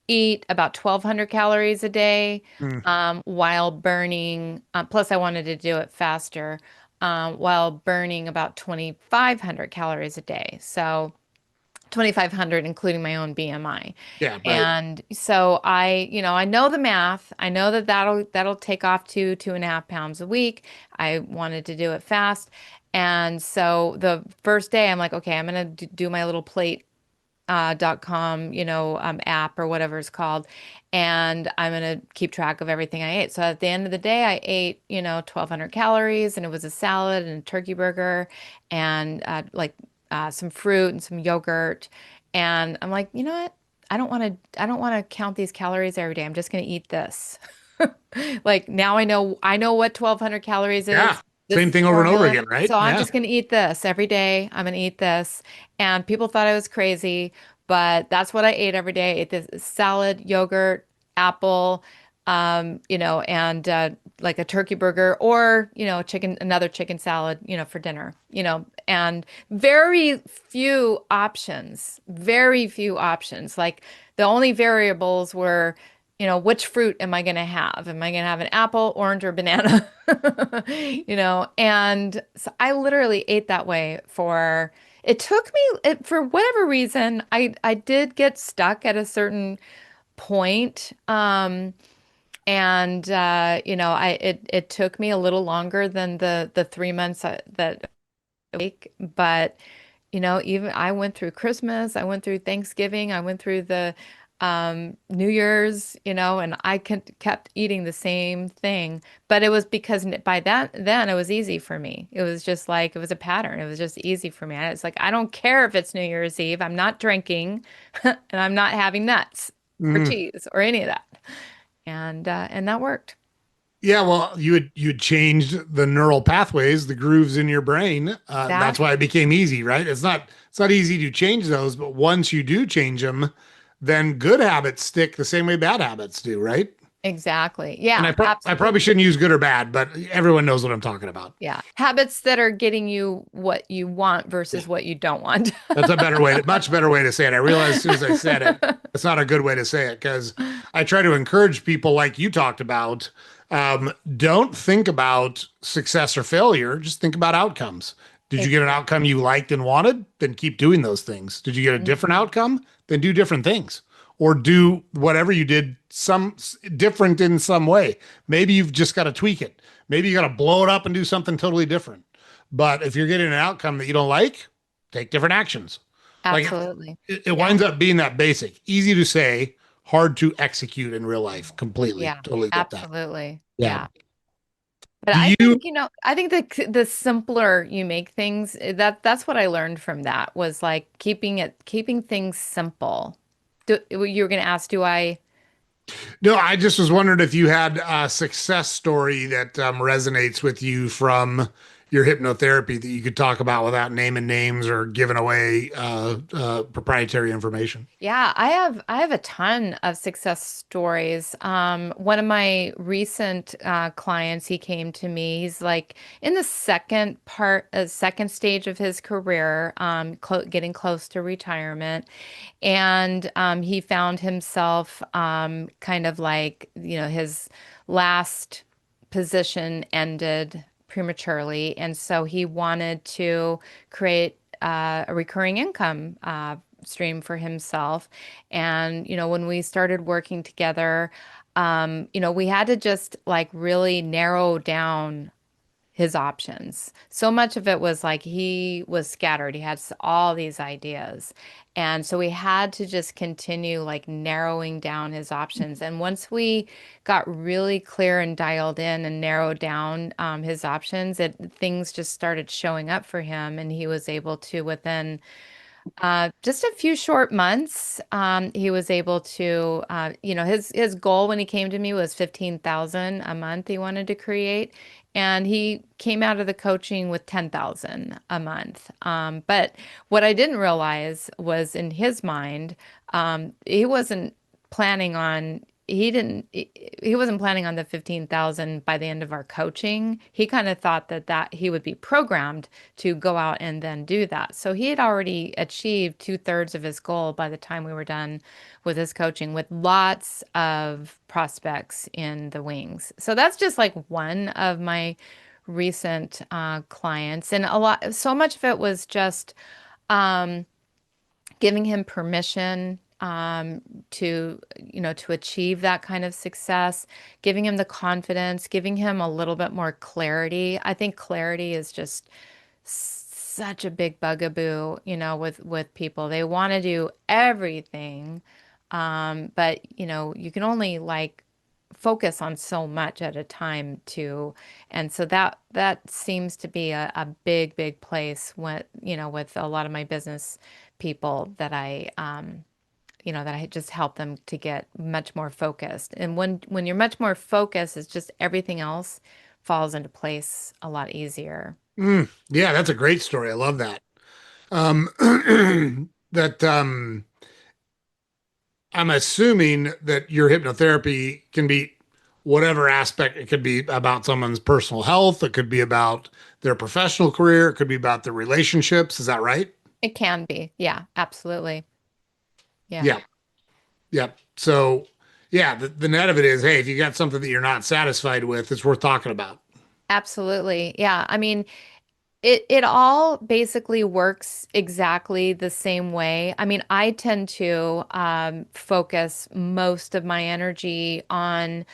eat about 1,200 calories a day, mm, while burning, plus I wanted to do it faster, while burning about 2,500 calories a day. So 2,500, including my own BMI. yeah, right. And so I know the math. I know that that'll take off 2.5 pounds a week. I wanted to do it fast. And so the first day I'm like, okay, I'm gonna do my little plate .com, app or whatever it's called. And I'm going to keep track of everything I ate. So at the end of the day, I ate, 1,200 calories and it was a salad and a turkey burger and some fruit and some yogurt. And I'm like, you know what? I don't want to count these calories every day. I'm just going to eat this. Like now I know what 1,200 calories Yeah. is. This Same is thing over and over formula. again, right? So I'm Yeah. just going to eat this every day. I'm going to eat this. And people thought I was crazy, but that's what I ate every day. I ate this salad, yogurt, apple, and like a turkey burger or, another chicken salad, for dinner, and very few options. Like the only variables were, which fruit am I going to have? Am I going to have an apple, orange, or banana? And so I literally ate that way it took me, for whatever reason, I did get stuck at a certain point. And it took me a little longer than the 3 months that week, but even I went through Christmas, I went through Thanksgiving, I went through the New Year's, and I kept eating the same thing. But it was because by then it was easy for me. It was just like it was a pattern. It was just easy for me. It's like I don't care if it's New Year's Eve. I'm not drinking, and I'm not having nuts or Mm. cheese or any of that. And that worked. Yeah, well, you had changed the neural pathways, the grooves in your brain. That's why it Exactly. became easy, right? It's not easy to change those, but once you do change them, then good habits stick the same way bad habits do, right? Exactly. And Yeah, I probably absolutely. shouldn't use good or bad, but everyone knows what I'm talking about. Yeah. Habits that are getting you what you want Yeah, versus what you don't want. that's much better way to say it. I realized as soon as I said it, it's not a good way to say it because I try to encourage people like you talked about. Don't think about success or failure. Just think about outcomes. Did you get an outcome Exactly. you liked and wanted? Then keep doing those things. Did you get a different Mhm. outcome? Then do different things or do whatever you did different in some way. Maybe you've just got to tweak it. Maybe you got to blow it up and do something totally different. But if you're getting an outcome that you don't like, take different actions. Like Absolutely. it Yeah. winds up being that basic, easy to say, hard to execute in real life. Completely, Yeah. totally get that. Absolutely. Yeah. Yeah. But Do I you? think, I think the simpler you make things, that's what I learned from that was like keeping things simple. You were going to ask, do I? No, I just was wondering if you had a success story that resonates with you from your hypnotherapy that you could talk about without naming names or giving away proprietary information? Yeah, I have a ton of success stories. One of my recent clients, he came to me. He's like in the second stage of his career, getting close to retirement, and he found himself kind of like, his last position ended prematurely, and so he wanted to create a recurring income stream for himself. And, when we started working together, we had to just like really narrow down his options. So much of it was like he was scattered. He had all these ideas. And so we had to just continue like narrowing down his options. And once we got really clear and dialed in and narrowed down his options, things just started showing up for him. And he was able to, within just a few short months, he was able to, his goal when he came to me was 15,000 a month he wanted to create, and he came out of the coaching with 10,000 a month. But what I didn't realize was in his mind, he wasn't planning on. He wasn't planning on the 15,000 by the end of our coaching. He kind of thought that he would be programmed to go out and then do that. So he had already achieved two-thirds of his goal by the time we were done with his coaching, with lots of prospects in the wings. So that's just like one of my recent clients. And so much of it was just um, giving him permission to achieve that kind of success, giving him the confidence, giving him a little bit more clarity. I think clarity is just such a big bugaboo, with people. They want to do everything, but you can only like focus on so much at a time too. And so that seems to be a big place with a lot of my business people that I just help them to get much more focused. And when you're much more focused, it's just everything else falls into place a lot easier. Yeah, that's a great story. I love that. That I'm assuming that your hypnotherapy can be whatever aspect. It could be about someone's personal health. It could be about their professional career. It could be about their relationships. Is that right? It can be. Yeah, absolutely. Yeah. Yeah. Yeah. So, yeah, the net of it is, hey, if you got something that you're not satisfied with, it's worth talking about. Absolutely. Yeah. I mean, it all basically works exactly the same way. I mean, I tend to focus most of my energy on,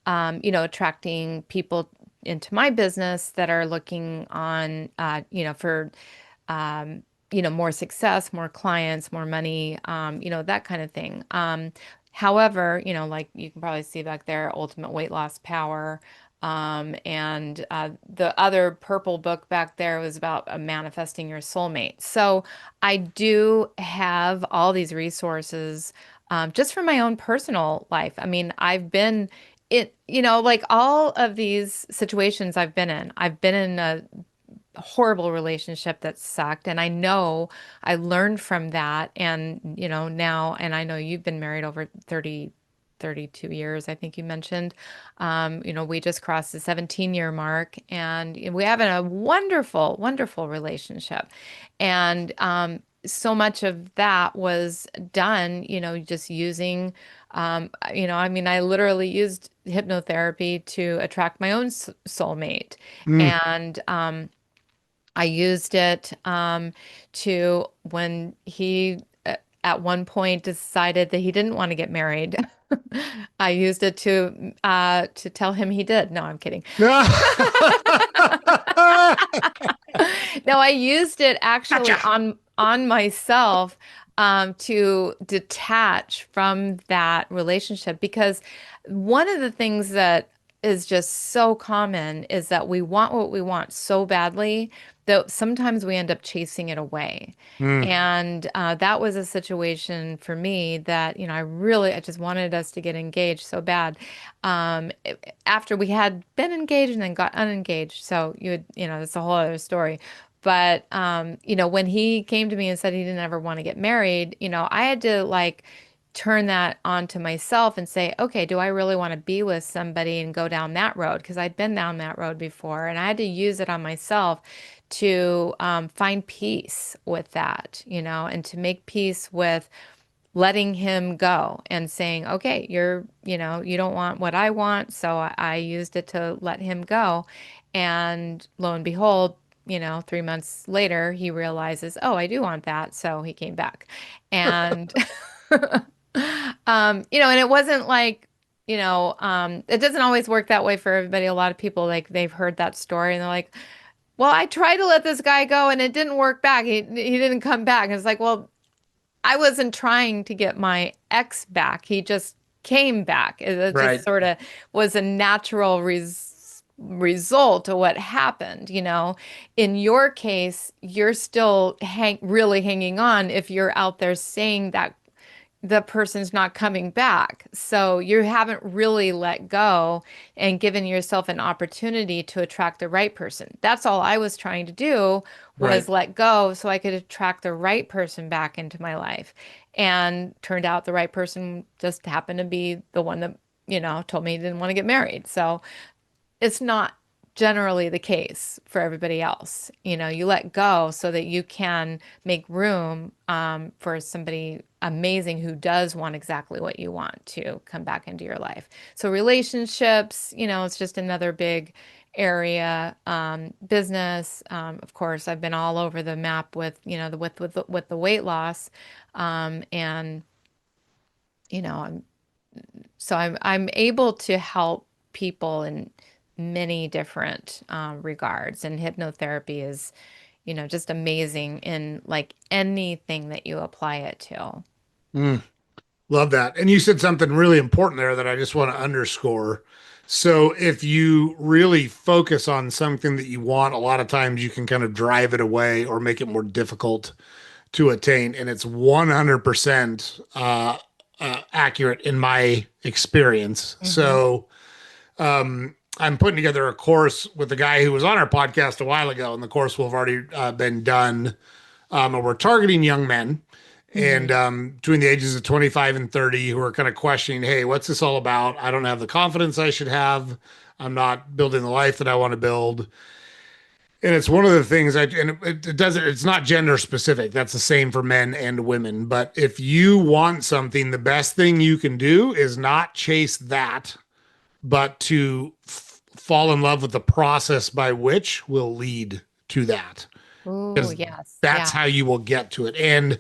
attracting people into my business that are looking on, for, more success, more clients, more money, that kind of thing. However, like you can probably see back there, Ultimate Weight Loss Power. And the other purple book back there was about manifesting your soulmate. So I do have all these resources just for my own personal life. I mean, I've been like all of these situations I've been in. I've been in a horrible relationship that sucked, and I know I learned from that. And now, and I know you've been married over 32 years, I think you mentioned. We just crossed the 17-year mark, and we have a wonderful relationship. And so much of that was done, just using, I mean, I literally used hypnotherapy to attract my own soulmate. Mm. And I used it to when he at one point decided that he didn't want to get married. I used it to tell him he did. No, I'm kidding. No, I used it actually Gotcha. on myself to detach from that relationship, because one of the things that is just so common is that we want what we want so badly that sometimes we end up chasing it away. Mm, And that was a situation for me that, I just wanted us to get engaged so bad. After we had been engaged and then got unengaged. So that's a whole other story. But, when he came to me and said he didn't ever want to get married, I had to like turn that onto myself and say, okay, do I really want to be with somebody and go down that road? Because I'd been down that road before, and I had to use it on myself to find peace with that, and to make peace with letting him go and saying, okay, you don't want what I want. So I used it to let him go. And lo and behold, 3 months later, he realizes, oh, I do want that. So he came back. And and it wasn't like, it doesn't always work that way for everybody. A lot of people, like, they've heard that story and they're like, well, I tried to let this guy go and it didn't work back. He didn't come back. And it's like, well, I wasn't trying to get my ex back. He just came back. It just right. sort of was a natural result of what happened. In your case, you're still really hanging on if you're out there saying that the person's not coming back. So you haven't really let go and given yourself an opportunity to attract the right person. That's all I was trying to do was Right. let go so I could attract the right person back into my life. And turned out the right person just happened to be the one that, told me he didn't want to get married. So it's not generally the case for everybody else. You let go so that you can make room for somebody amazing who does want exactly what you want to come back into your life. So relationships, it's just another big area. Business, of course, I've been all over the map with, with the weight loss, and I'm I'm able to help people in many different regards, and hypnotherapy is, just amazing in like anything that you apply it to. mm. Love that. And you said something really important there that I just want to underscore. So, if you really focus on something that you want, a lot of times you can kind of drive it away or make it more difficult to attain. And it's 100% accurate in my experience. Hmm. So, I'm putting together a course with a guy who was on our podcast a while ago, and the course will have already been done. And we're targeting young men and Hmm. between the ages of 25 and 30 who are kind of questioning, hey, what's this all about? I don't have the confidence I should have. I'm not building the life that I want to build. And it's one of the things and it doesn't, it's not gender specific. That's the same for men and women. But if you want something, the best thing you can do is not chase that, but to fall in love with the process by which will lead to that. Oh, Because yes. that's Yeah. how you will get to it. And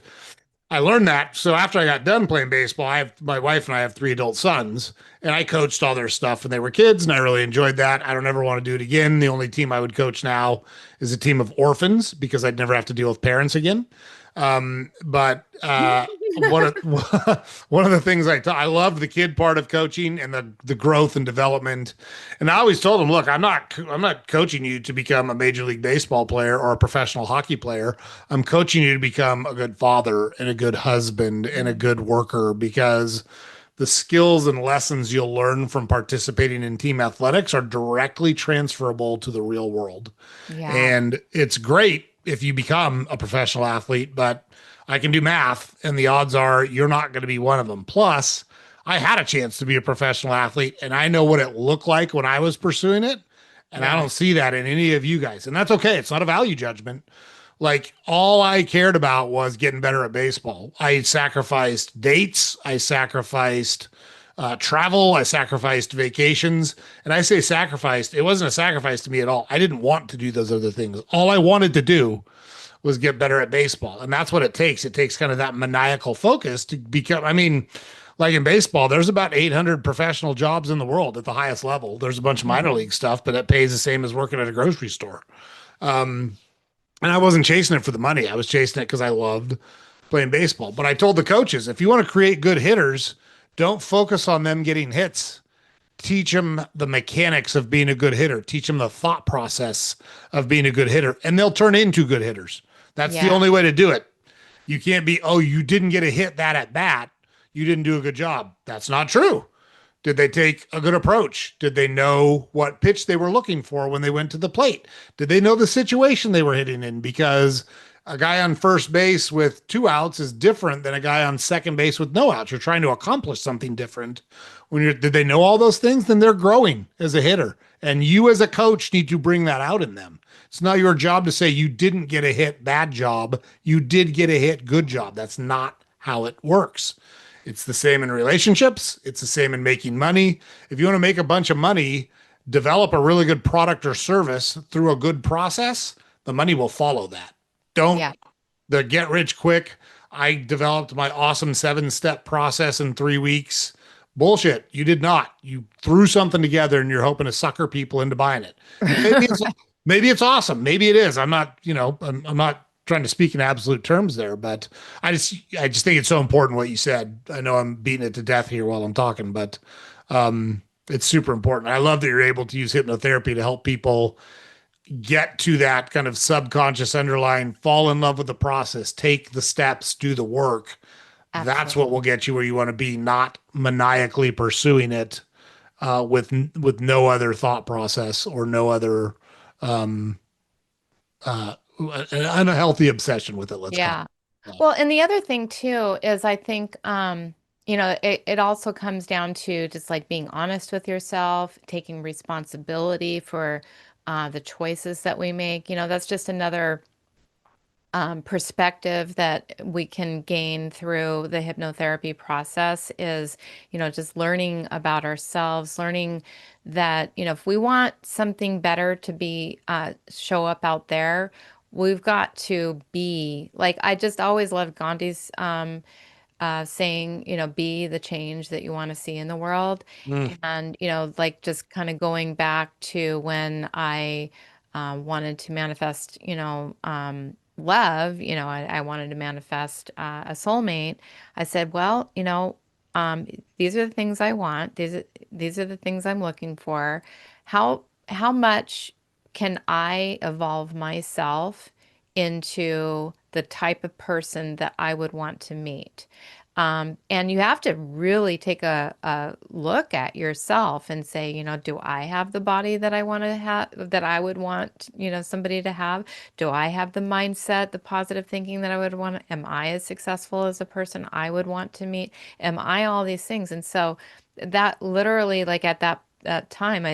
I learned that. So after I got done playing baseball, I have my wife and I have three adult sons, and I coached all their stuff when they were kids, and I really enjoyed that. I don't ever want to do it again. The only team I would coach now is a team of orphans because I'd never have to deal with parents again. But one of one of the things I love the kid part of coaching and the growth and development. And I always told them, look, I'm not coaching you to become a major league baseball player or a professional hockey player. I'm coaching you to become a good father and a good husband and a good worker because the skills and lessons you'll learn from participating in team athletics are directly transferable to the real world. Yeah. And it's great if you become a professional athlete, but I can do math, and the odds are you're not going to be one of them. Plus, I had a chance to be a professional athlete, and I know what it looked like when I was pursuing it. And I Yeah. don't see that in any of you guys. And that's okay. It's not a value judgment. Like, all I cared about was getting better at baseball. I sacrificed dates, I sacrificed travel, I sacrificed vacations. And I say sacrificed, it wasn't a sacrifice to me at all. I didn't want to do those other things. All I wanted to do was get better at baseball. And that's what it takes. It takes kind of that maniacal focus to become, I mean, like in baseball, there's about 800 professional jobs in the world at the highest level. There's a bunch of minor Hmm. league stuff, but it pays the same as working at a grocery store. And I wasn't chasing it for the money. I was chasing it because I loved playing baseball. But I told the coaches, if you want to create good hitters, don't focus on them getting hits. teach them the mechanics of being a good hitter, teach them the thought process of being a good hitter, and they'll turn into good hitters. That's the Yeah. only way to do it. You can't be, oh, you didn't get a hit that at bat. You didn't do a good job. That's not true. Did they take a good approach? Did they know what pitch they were looking for when they went to the plate? Did they know the situation they were hitting in? Because a guy on first base with 2 outs is different than a guy on second base with no outs. You're trying to accomplish something different. Did they know all those things? Then they're growing as a hitter. And you as a coach need to bring that out in them. It's not your job to say you didn't get a hit, bad job. You did get a hit, good job. That's not how it works. It's the same in relationships. It's the same in making money. If you want to make a bunch of money, develop a really good product or service through a good process, the money will follow that. Don't Yeah. the get rich quick. I developed my awesome 7-step process in 3 weeks. Bullshit. You did not. You threw something together and you're hoping to sucker people into buying it. And maybe it's awesome. Maybe it is. I'm not, I'm not trying to speak in absolute terms there, but I just think it's so important what you said. I know I'm beating it to death here while I'm talking, but it's super important. I love that you're able to use hypnotherapy to help people get to that kind of subconscious underlying, fall in love with the process, take the steps, do the work. That's Absolutely. what will get you where you want to be, not maniacally pursuing it with no other thought process or no other um, an unhealthy obsession with it. Let's call Yeah. it. Well, and the other thing too is I think it also comes down to just like being honest with yourself, taking responsibility for the choices that we make. That's just another perspective that we can gain through the hypnotherapy process is, just learning about ourselves, learning that, if we want something better to be show up out there, we've got to be like, I just always loved Gandhi's saying, be the change that you want to see in the world. Mm, And, like just kind of going back to when I wanted to manifest, love, I wanted to manifest a soulmate. I said, well, um, these are the things I want. These are the things I'm looking for. How much can I evolve myself into the type of person that I would want to meet? And you have to really take a look at yourself and say, do I have the body that I want to have, that I would want, somebody to have? Do I have the mindset, the positive thinking that I would want? Am I as successful as a person I would want to meet? Am I all these things? And so that literally, like at that time,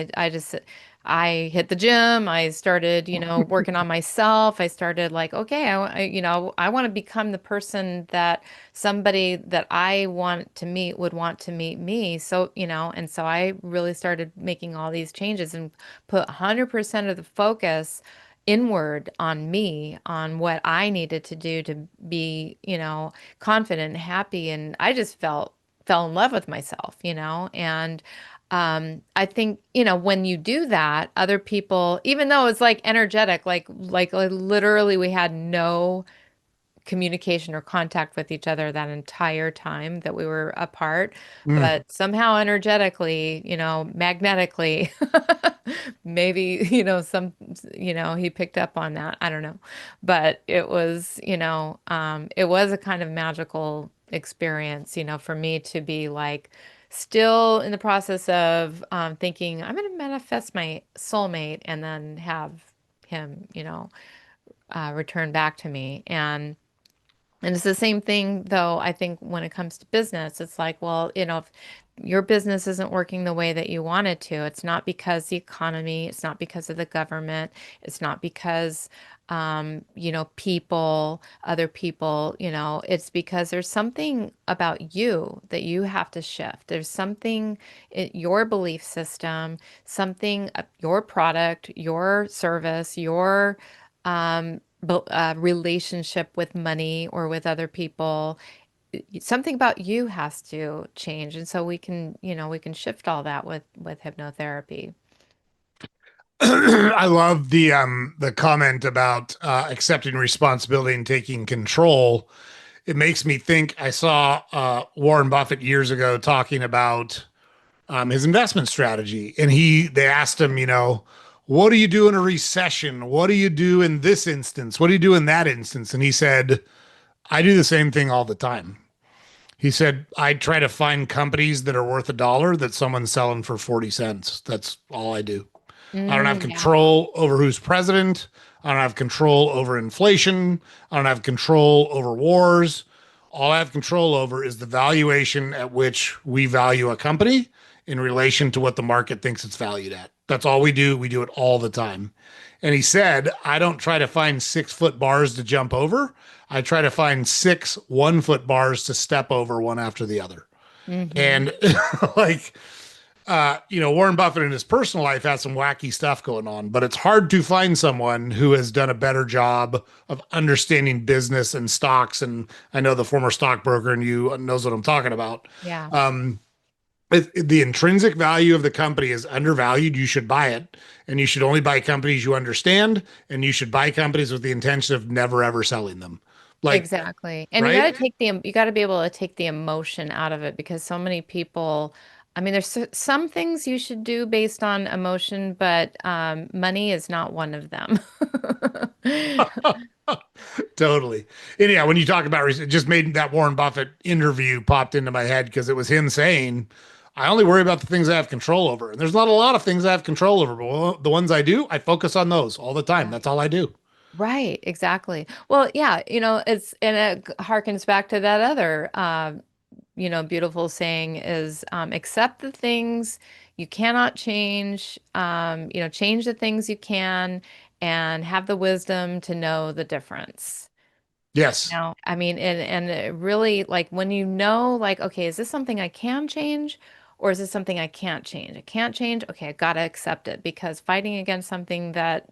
I hit the gym. I started, working on myself. I started like, okay, I want to become the person that somebody that I want to meet would want to meet me. So, and so I really started making all these changes and put 100% of the focus inward on me, on what I needed to do to be, confident and happy. And I just fell in love with myself, and I think, when you do that, other people, even though it's like energetic, like literally we had no communication or contact with each other that entire time that we were apart, mm. but somehow energetically, magnetically, maybe, he picked up on that. I don't know. But it was a kind of magical experience, for me to be like still in the process of thinking I'm going to manifest my soulmate and then have him, return back to me. And it's the same thing, though, I think when it comes to business, it's like, well, if your business isn't working the way that you want it to, it's not because the economy, it's not because of the government, it's not because, other people, it's because there's something about you that you have to shift. There's something in your belief system, something, your product, your service, your, relationship with money or with other people, something about you has to change. And so we can shift all that with hypnotherapy. I love the comment about accepting responsibility and taking control. It makes me think I saw Warren Buffett years ago talking about his investment strategy. And they asked him, what do you do in a recession? What do you do in this instance? What do you do in that instance? And he said, I do the same thing all the time. He said, I try to find companies that are worth $1 that someone's selling for 40 cents. That's all I do. I don't have Yeah. control over who's president. I don't have control over inflation. I don't have control over wars. All I have control over is the valuation at which we value a company in relation to what the market thinks it's valued at. That's all we do. We do it all the time. And he said, I don't try to find 6 foot bars to jump over. I try to find 6 1 foot bars to step over one after the other. Hmm. And like, Warren Buffett in his personal life has some wacky stuff going on, but it's hard to find someone who has done a better job of understanding business and stocks. And I know the former stockbroker and you knows what I'm talking about. Yeah. Um, the intrinsic value of the company is undervalued. You should buy it, and you should only buy companies you understand, and you should buy companies with the intention of never ever selling them. Like, Exactly. And right? you got to be able to take the emotion out of it because so many people, I mean, some things you should do based on emotion, but money is not one of them. Totally. And yeah, when you talk about it just made that Warren Buffett interview popped into my head because it was him saying, I only worry about the things I have control over. And there's not a lot of things I have control over, but the ones I do, I focus on those all the time. Yeah. That's all I do. Right, exactly. Well, yeah, it's and it harkens back to that other beautiful saying is accept the things you cannot change, change the things you can, and have the wisdom to know the difference. Yes. I mean, and it really like when you know, like, okay, is this something I can change or is this something I can't change? I can't change. Okay, I gotta accept it because fighting against something that,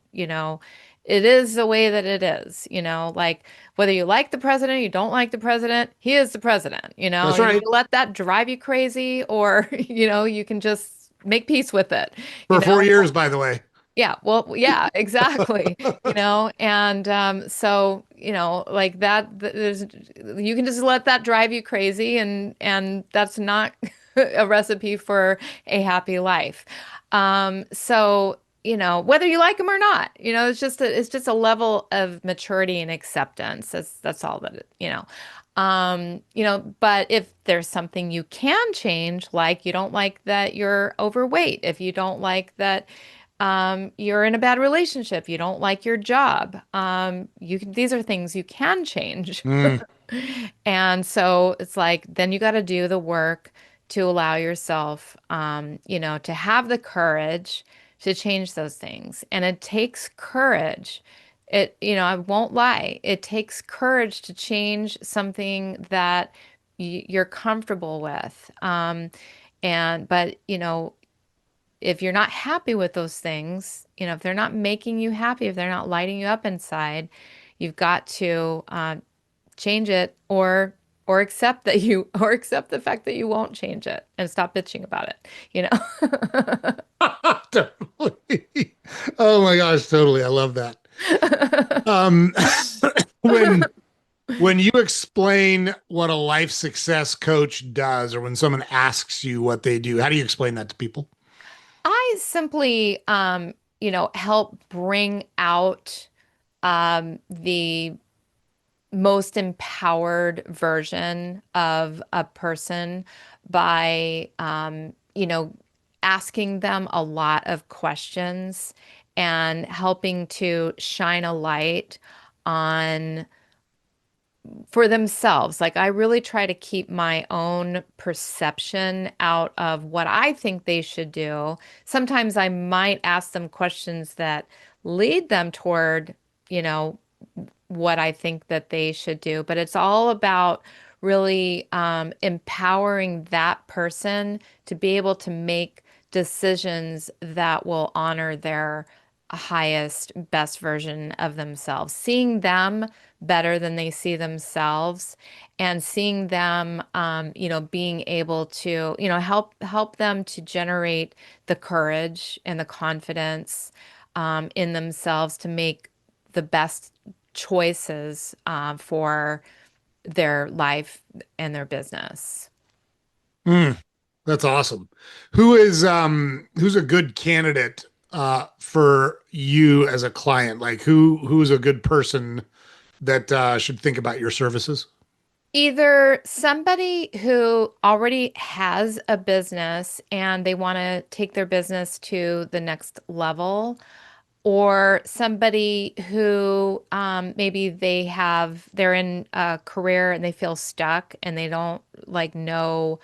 it is the way that it is, like whether you like the president, you don't like the president, he is the president, That's and you right. can let that drive you crazy or, you can just make peace with it, you For four know? years, by the way. Yeah, well, yeah, exactly. And so, like there's you can just let that drive you crazy and that's not a recipe for a happy life. So, whether you like them or not, it's just a level of maturity and acceptance. That's all that but if there's something you can change, like you don't like that you're overweight, if you don't like that you're in a bad relationship, you don't like your job, these are things you can change. Mm, And so it's like, then you got to do the work to allow yourself, to have the courage to change those things. And it takes courage. I won't lie, it takes courage to change something that you're comfortable with. But, if you're not happy with those things, if they're not making you happy, if they're not lighting you up inside, you've got to change it or accept the fact that you won't change it and stop bitching about it, you know? totally. Oh my gosh, totally. I love that. Um, when when you explain what a life success coach does, or when someone asks you what they do, how do you explain that to people? I simply, help bring out the most empowered version of a person by, asking them a lot of questions and helping to shine a light on for themselves. Like I really try to keep my own perception out of what I think they should do. Sometimes I might ask them questions that lead them toward, you know, what I think that they should do. But it's all about really empowering that person to be able to make decisions that will honor their highest, best version of themselves, seeing them better than they see themselves and seeing them being able to help them to generate the courage and the confidence in themselves to make the best choices for their life and their business. Mm. That's awesome. Who's a good candidate for you as a client? Like who's a good person that should think about your services? Either somebody who already has a business and they want to take their business to the next level, or somebody who maybe they're in a career and they feel stuck and they don't like know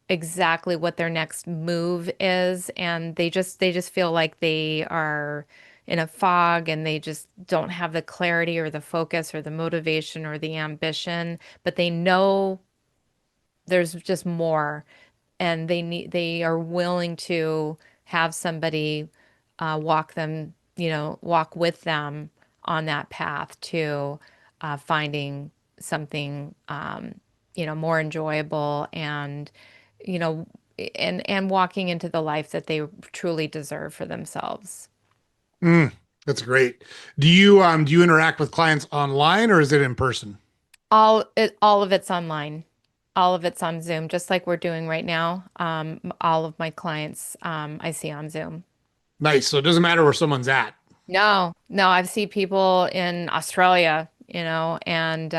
exactly what their next move is, and they just feel like they are in a fog and they just don't have the clarity or the focus or the motivation or the ambition, but they know there's just more, and they are willing to have somebody walk with them on that path to finding something more enjoyable, and you know and walking into the life that they truly deserve for themselves. Mm, that's great. Do you interact with clients online or is it in person? All of it's online. All of it's on Zoom, just like we're doing right now. All of my clients I see on Zoom. Nice. So it doesn't matter where someone's at. No, no, I've seen people in Australia, and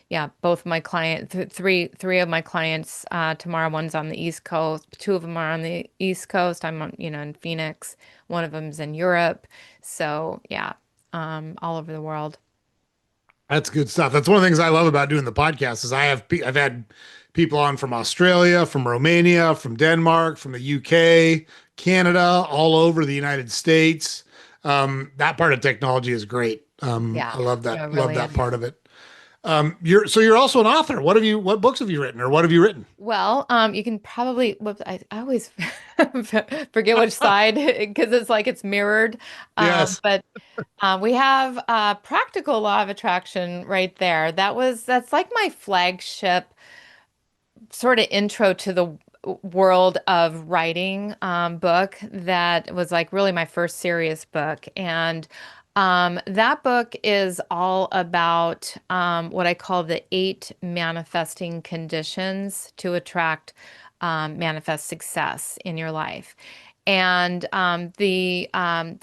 yeah, both my three of my clients tomorrow. One's on the East Coast, two of them are on the East Coast. I'm on, in Phoenix. One of them's in Europe. So yeah, all over the world. That's good stuff. That's one of the things I love about doing the podcast is I've had people on from Australia, from Romania, from Denmark, from the UK, Canada, all over the United States. That part of technology is great. Yeah, I love yeah, that. it Love really that is. part of it. You're also an author. What books have you written or what have you written? Well, you can probably, whoops, I always forget which side because it's like it's mirrored. Yes. But we have Practical Law of Attraction right there. That's like my flagship sort of intro to the world of writing book that was like really my first serious book. And that book is all about what I call the 8 manifesting conditions to attract manifest success in your life. And the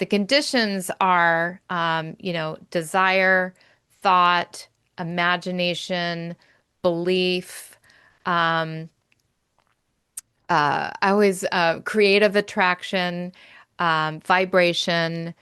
conditions are, desire, thought, imagination, belief, um, I always creative attraction, vibration,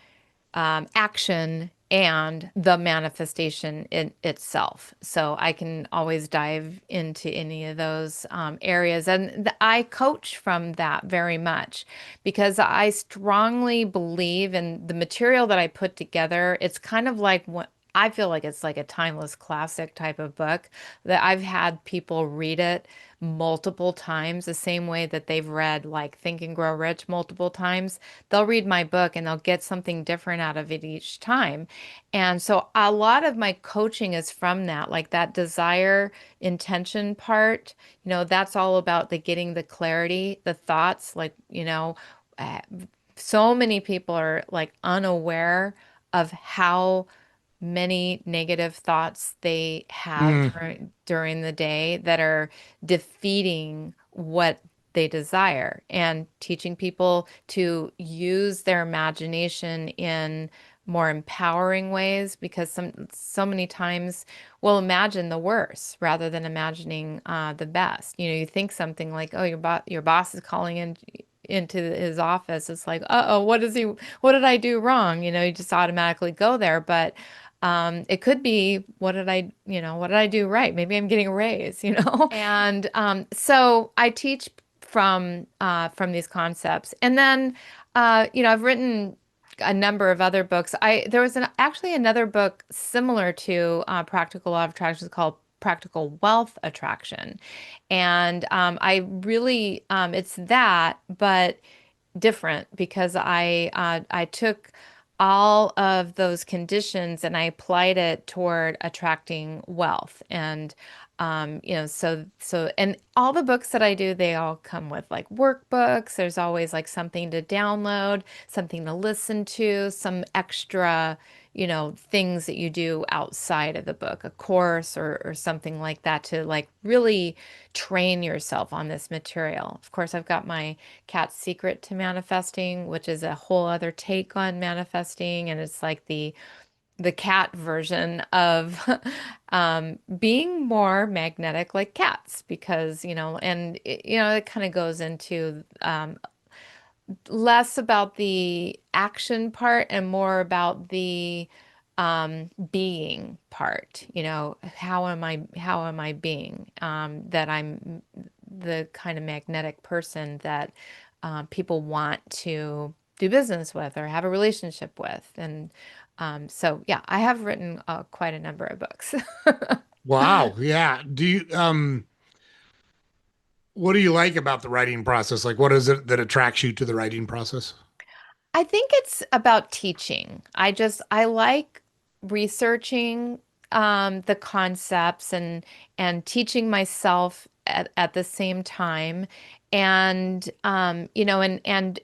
action, and the manifestation in itself. So I can always dive into any of those areas. And I coach from that very much because I strongly believe in the material that I put together. It's kind of like what I feel like it's like a timeless classic type of book that I've had people read it multiple times, the same way that they've read like Think and Grow Rich multiple times. They'll read my book and they'll get something different out of it each time. And so a lot of my coaching is from that, like that desire intention part. That's all about the getting the clarity, the thoughts, like, uh, so many people are like unaware of how many negative thoughts they have Mm, during the day that are defeating what they desire, and teaching people to use their imagination in more empowering ways, because so many times we'll imagine the worst rather than imagining the best. You think something like, oh, your boss is calling into his office. It's like, uh-oh, what did I do wrong? You just automatically go there. But it could be, what did I do right? Maybe I'm getting a raise, And so I teach from these concepts. And then, I've written a number of other books. There was actually another book similar to Practical Law of Attraction called Practical Wealth Attraction. And I really, it's that, but different, because I took all of those conditions and I applied it toward attracting wealth. And And all the books that I do, they all come with like workbooks. There's always like something to download, something to listen to, some extra, things that you do outside of the book, a course or something like that to like really train yourself on this material. Of course, I've got my Cat's Secret to Manifesting, which is a whole other take on manifesting, and it's like the cat version of being more magnetic like cats because it kind of goes into less about the action part and more about the being part. How am I being that I'm the kind of magnetic person that people want to do business with or have a relationship with. And so, yeah, I have written quite a number of books. Wow. Yeah. What do you like about the writing process? Like, what is it that attracts you to the writing process? I think it's about teaching. I like researching the concepts and teaching myself at the same time, and and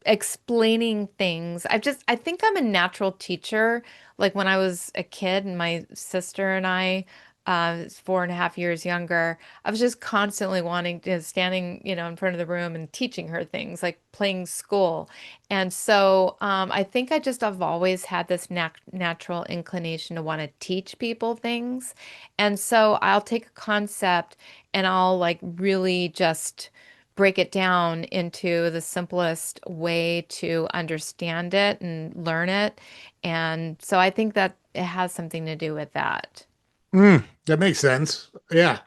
explaining things. I think I'm a natural teacher. Like when I was a kid and my sister and I, 4.5 years younger, I was just constantly wanting to standing, in front of the room and teaching her things, like playing school. And so I think I just have always had this natural inclination to want to teach people things. And so I'll take a concept and I'll like really just break it down into the simplest way to understand it and learn it. And so I think that it has something to do with that. That makes sense. Yeah.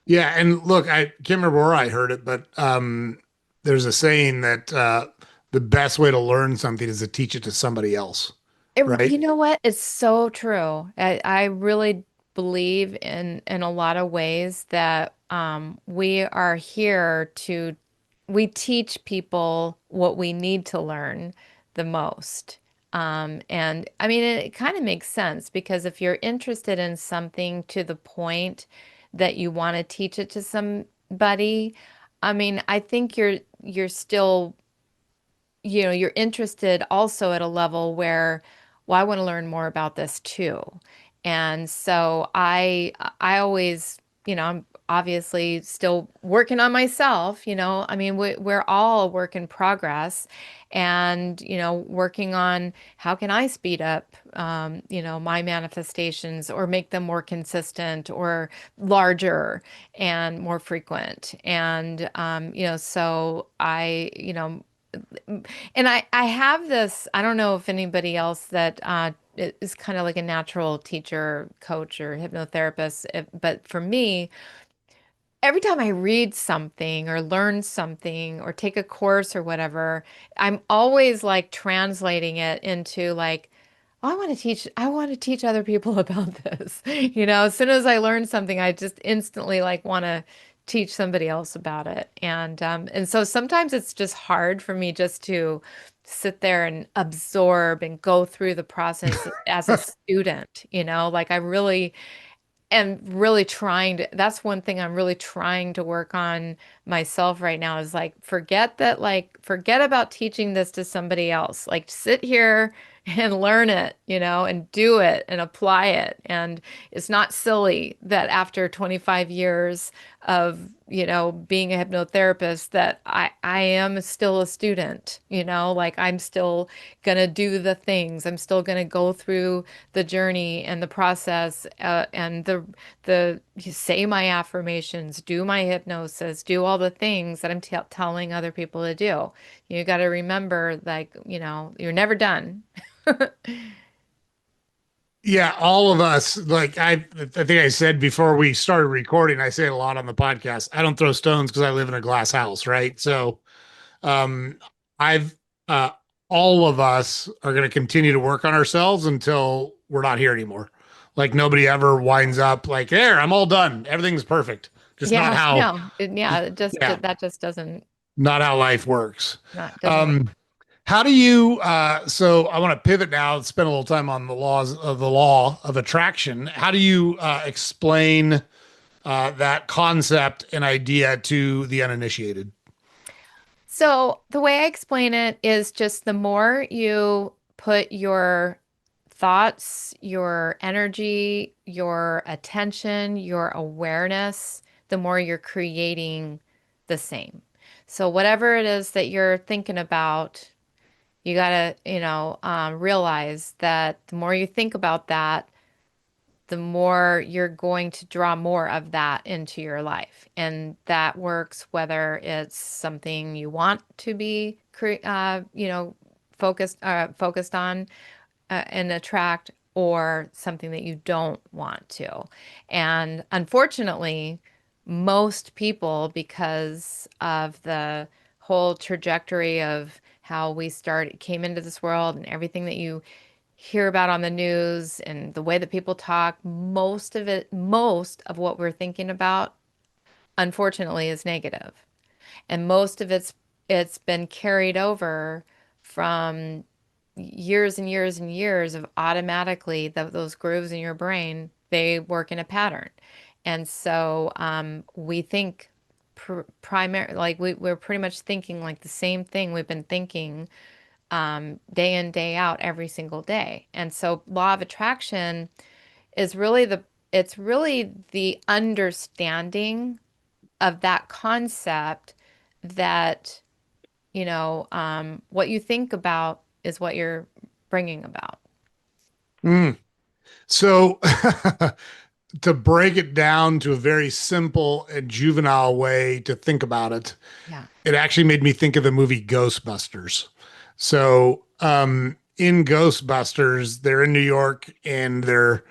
Yeah. And look, I can't remember where I heard it, but there's a saying that the best way to learn something is to teach it to somebody else, right? You know what? It's so true. I really believe in a lot of ways that we are here to we teach people what we need to learn the most. And I mean, it kind of makes sense because if you're interested in something to the point that you want to teach it to somebody, I mean, I think you're still you're interested also at a level where, well, I want to learn more about this too. And so I always, I'm obviously still working on myself, I mean, we're all a work in progress and, working on how can I speed up, my manifestations or make them more consistent or larger and more frequent. And, so and I have this, I don't know if anybody else that is kind of like a natural teacher, coach, or hypnotherapist, but for me, every time I read something or learn something or take a course or whatever, I'm always like translating it into like, oh, I want to teach other people about this. As soon as I learn something, I just instantly like want to teach somebody else about it. And so sometimes it's just hard for me just to sit there and absorb and go through the process as a student, like I really am really trying to, that's one thing I'm really trying to work on myself right now is like forget about teaching this to somebody else. Like sit here and learn it, and do it and apply it. And it's not silly that after 25 years of, being a hypnotherapist that I am still a student, like I'm still gonna do the things. I'm still gonna go through the journey and the process and the say my affirmations, do my hypnosis, do all the things that I'm telling other people to do. You got to remember, like, you're never done. Yeah, all of us, like I think I said before we started recording, I say it a lot on the podcast. I don't throw stones because I live in a glass house, right? So um I've all of us are going to continue to work on ourselves until we're not here anymore. Like nobody ever winds up like, there, I'm all done. Everything's perfect. Just not Yeah, how, no, yeah, yeah, that just doesn't not how life works. not doesn't work. Um, how do you so I want to pivot now and spend a little time on the laws of the law of attraction. How do you explain that concept and idea to the uninitiated? So the way I explain it is just the more you put your thoughts, your energy, your attention, your awareness, the more you're creating the same. So whatever it is that you're thinking about, you gotta, realize that the more you think about that, the more you're going to draw more of that into your life. And that works whether it's something you want to be, focused on and attract, or something that you don't want to. And unfortunately, most people, because of the whole trajectory of how we came into this world and everything that you hear about on the news and the way that people talk, most of what we're thinking about, unfortunately, is negative. And most of it's been carried over from years and years and years of automatically those grooves in your brain, they work in a pattern. And so we think primary, like we're pretty much thinking like the same thing we've been thinking day in, day out, every single day. And so law of attraction is it's really the understanding of that concept that, what you think about is what you're bringing about. Mm. So, to break it down to a very simple and juvenile way to think about it, Yeah. it actually made me think of the movie Ghostbusters. So, in Ghostbusters, they're in New York and they're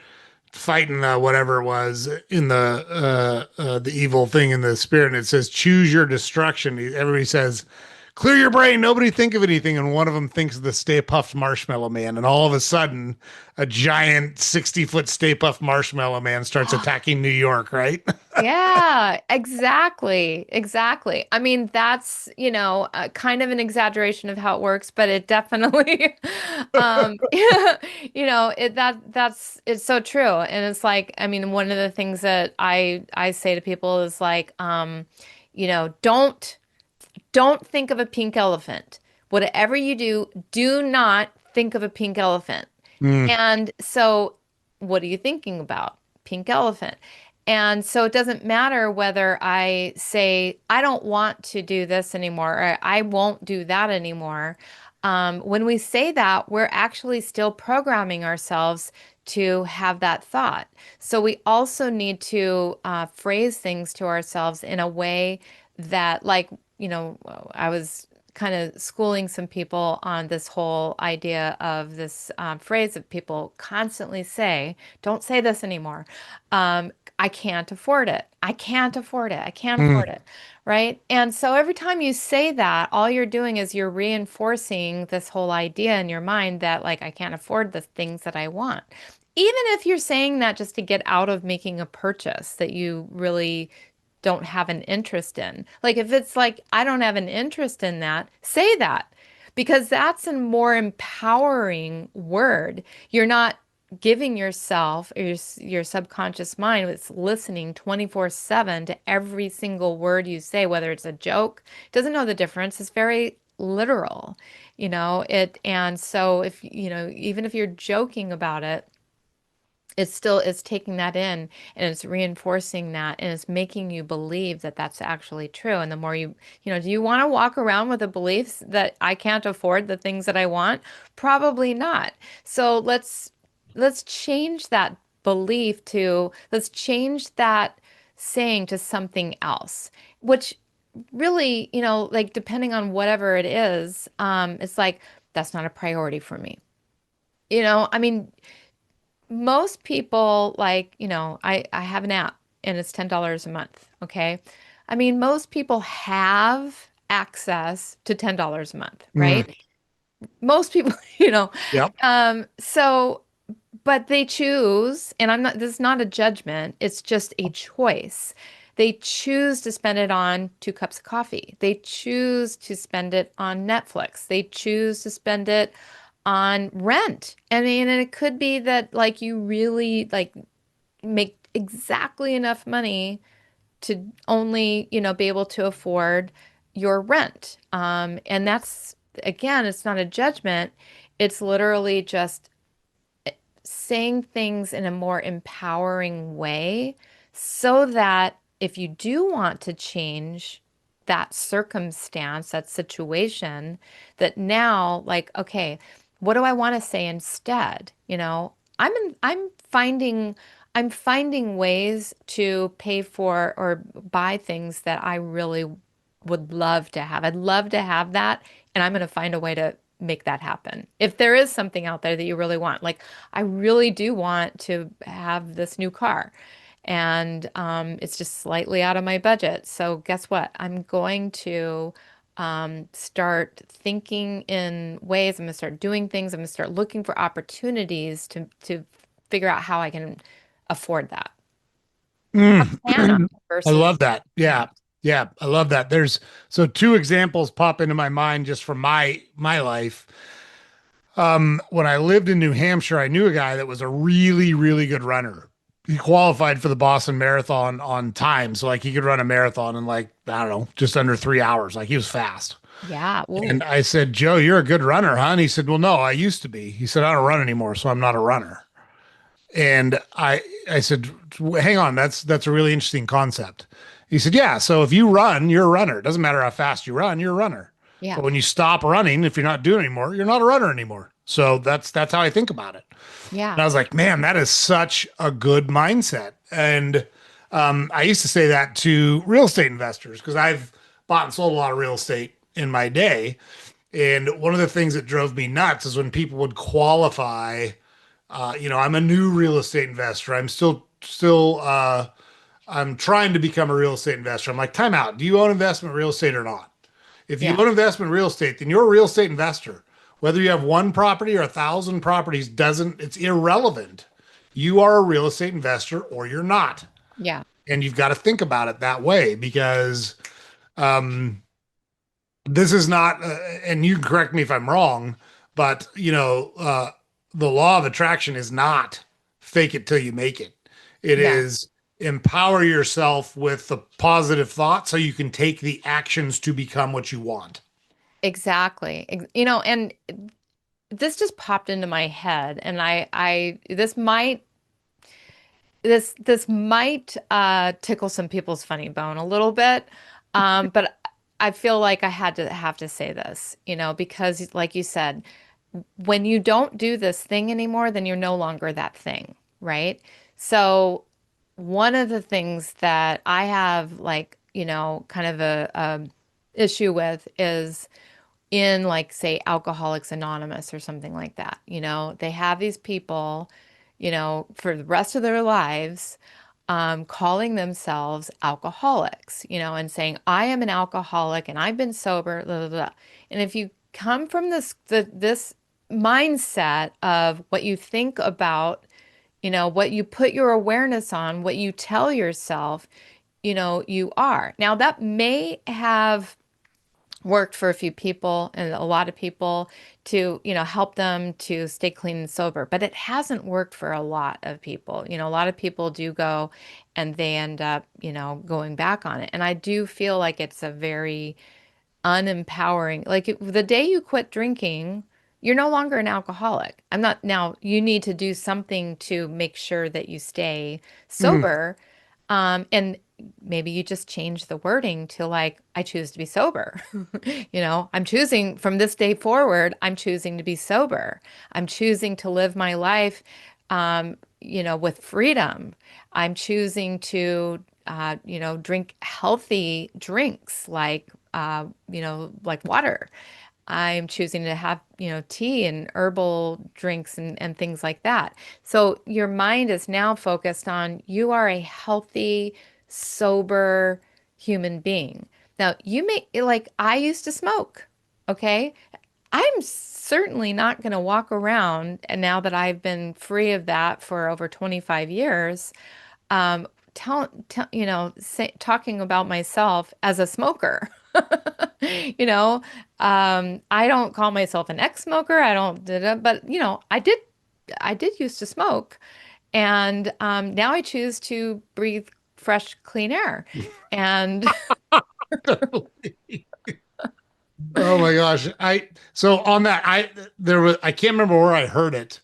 fighting whatever it was in the evil thing in the spirit, and it says choose your destruction. Everybody says clear your brain, nobody think of anything, and one of them thinks of the Stay Puft Marshmallow Man, and all of a sudden a giant 60-foot Stay Puft Marshmallow Man starts attacking New York, right? Yeah, exactly. Exactly. I mean, that's, kind of an exaggeration of how it works, but it definitely, it's so true. And it's like, I mean, one of the things that I say to people is like, don't think of a pink elephant. Whatever you do, do not think of a pink elephant. Mm, And so, what are you thinking about? Pink elephant. And so it doesn't matter whether I say, I don't want to do this anymore, or I won't do that anymore. When we say that, we're actually still programming ourselves to have that thought. So we also need to phrase things to ourselves in a way that, like, I was kind of schooling some people on this whole idea of this phrase that people constantly say, don't say this anymore. I can't afford it. I can't afford it. I can't afford mm, it. Right. And so every time you say that, all you're doing is you're reinforcing this whole idea in your mind that, like, I can't afford the things that I want. Even if you're saying that just to get out of making a purchase that you really don't have an interest in. Like, if it's like, I don't have an interest in that, say that, because that's a more empowering word. You're not giving yourself or your subconscious mind, it's listening 24/7 to every single word you say, whether it's a joke, doesn't know the difference. It's very literal, and so if, even if you're joking about it, it's taking that in and it's reinforcing that and it's making you believe that that's actually true. And the more do you want to walk around with the beliefs that I can't afford the things that I want? Probably not. So let's change that belief to let's change that saying to something else, which really, like, depending on whatever it is, it's like, that's not a priority for me. I mean, most people, like, I have an app and it's $10 a month. Okay. I mean, most people have access to $10 a month, mm. right? Most people, Yep. so, but they choose, and this is not a judgment, it's just a choice. They choose to spend it on 2 cups of coffee. They choose to spend it on Netflix. They choose to spend it on rent. I mean, and it could be that, like, you really like make exactly enough money to only, be able to afford your rent. And that's, again, it's not a judgment. It's literally just saying things in a more empowering way so that if you do want to change that circumstance, that situation, that now, like, okay, what do I want to say instead? I'm finding ways to pay for or buy things that I really would love to have. I'd love to have that, and I'm going to find a way to make that happen. If there is something out there that you really want, like I really do want to have this new car, and it's just slightly out of my budget. So guess what? I'm going to start thinking in ways. I'm going to start doing things. I'm going to start looking for opportunities to figure out how I can afford that. Mm. Can I I versus love that. Yeah. Yeah, I love that. There's so two examples pop into my mind just from my life. When I lived in New Hampshire, I knew a guy that was a really, really good runner. He qualified for the Boston Marathon on time. So like he could run a marathon in like, I don't know, just under 3 hours. Like he was fast. yeah, And ooh, I said, Joe, you're a good runner, huh? And he said, well, no, I used to be. He said, I don't run anymore, so I'm not a runner. And I said, hang on, that's a really interesting concept. He said, yeah, so if you run, you're a runner. It doesn't matter how fast you run, you're a runner. yeah, But when you stop running, if you're not doing it anymore, you're not a runner anymore. So that's how I think about it. yeah, And I was like, man, that is such a good mindset. And I used to say that to real estate investors because I've bought and sold a lot of real estate in my day. And one of the things that drove me nuts is when people would qualify. I'm a new real estate investor. I'm trying to become a real estate investor. I'm like, time out. Do you own investment real estate or not? If you yeah, own investment real estate, then you're a real estate investor. Whether you have one property or 1,000 properties doesn't, it's irrelevant. You are a real estate investor or you're not. yeah, And you've got to think about it that way because um, this is not, and you can correct me if I'm wrong, but the law of attraction is not fake it till you make it. It yeah. is empower yourself with the positive thought so you can take the actions to become what you want. Exactly. And this just popped into my head, and this might tickle some people's funny bone a little bit, but I feel like I had to have to say this, because like you said, when you don't do this thing anymore, then you're no longer that thing, right? So one of the things that I have like, kind of a issue with is in like say Alcoholics Anonymous or something like that. They have these people, for the rest of their lives calling themselves alcoholics, and saying, I am an alcoholic and I've been sober, blah, blah, blah. And if you come from this mindset of what you think about, what you put your awareness on, what you tell yourself, you are. Now that may have worked for a few people and a lot of people to, help them to stay clean and sober, but it hasn't worked for a lot of people. A lot of people do go and they end up, going back on it. And I do feel like it's a very unempowering. Like the day you quit drinking, you're no longer an alcoholic. I'm not now, you need to do something to make sure that you stay Mm, sober. And maybe you just change the wording to like, I choose to be sober. I'm choosing from this day forward, I'm choosing to be sober. I'm choosing to live my life, with freedom. I'm choosing to, drink healthy drinks like water. I'm choosing to have, tea and herbal drinks and things like that. So your mind is now focused on you are a healthy, sober human being. Now, you may, like, I used to smoke, okay? I'm certainly not going to walk around, and now that I've been free of that for over 25 years, um, talking about myself as a smoker. You know, I don't call myself an ex-smoker. I don't, but I did used to smoke, And now I choose to breathe fresh, clean air. And Oh my gosh. So on that, I can't remember where I heard it,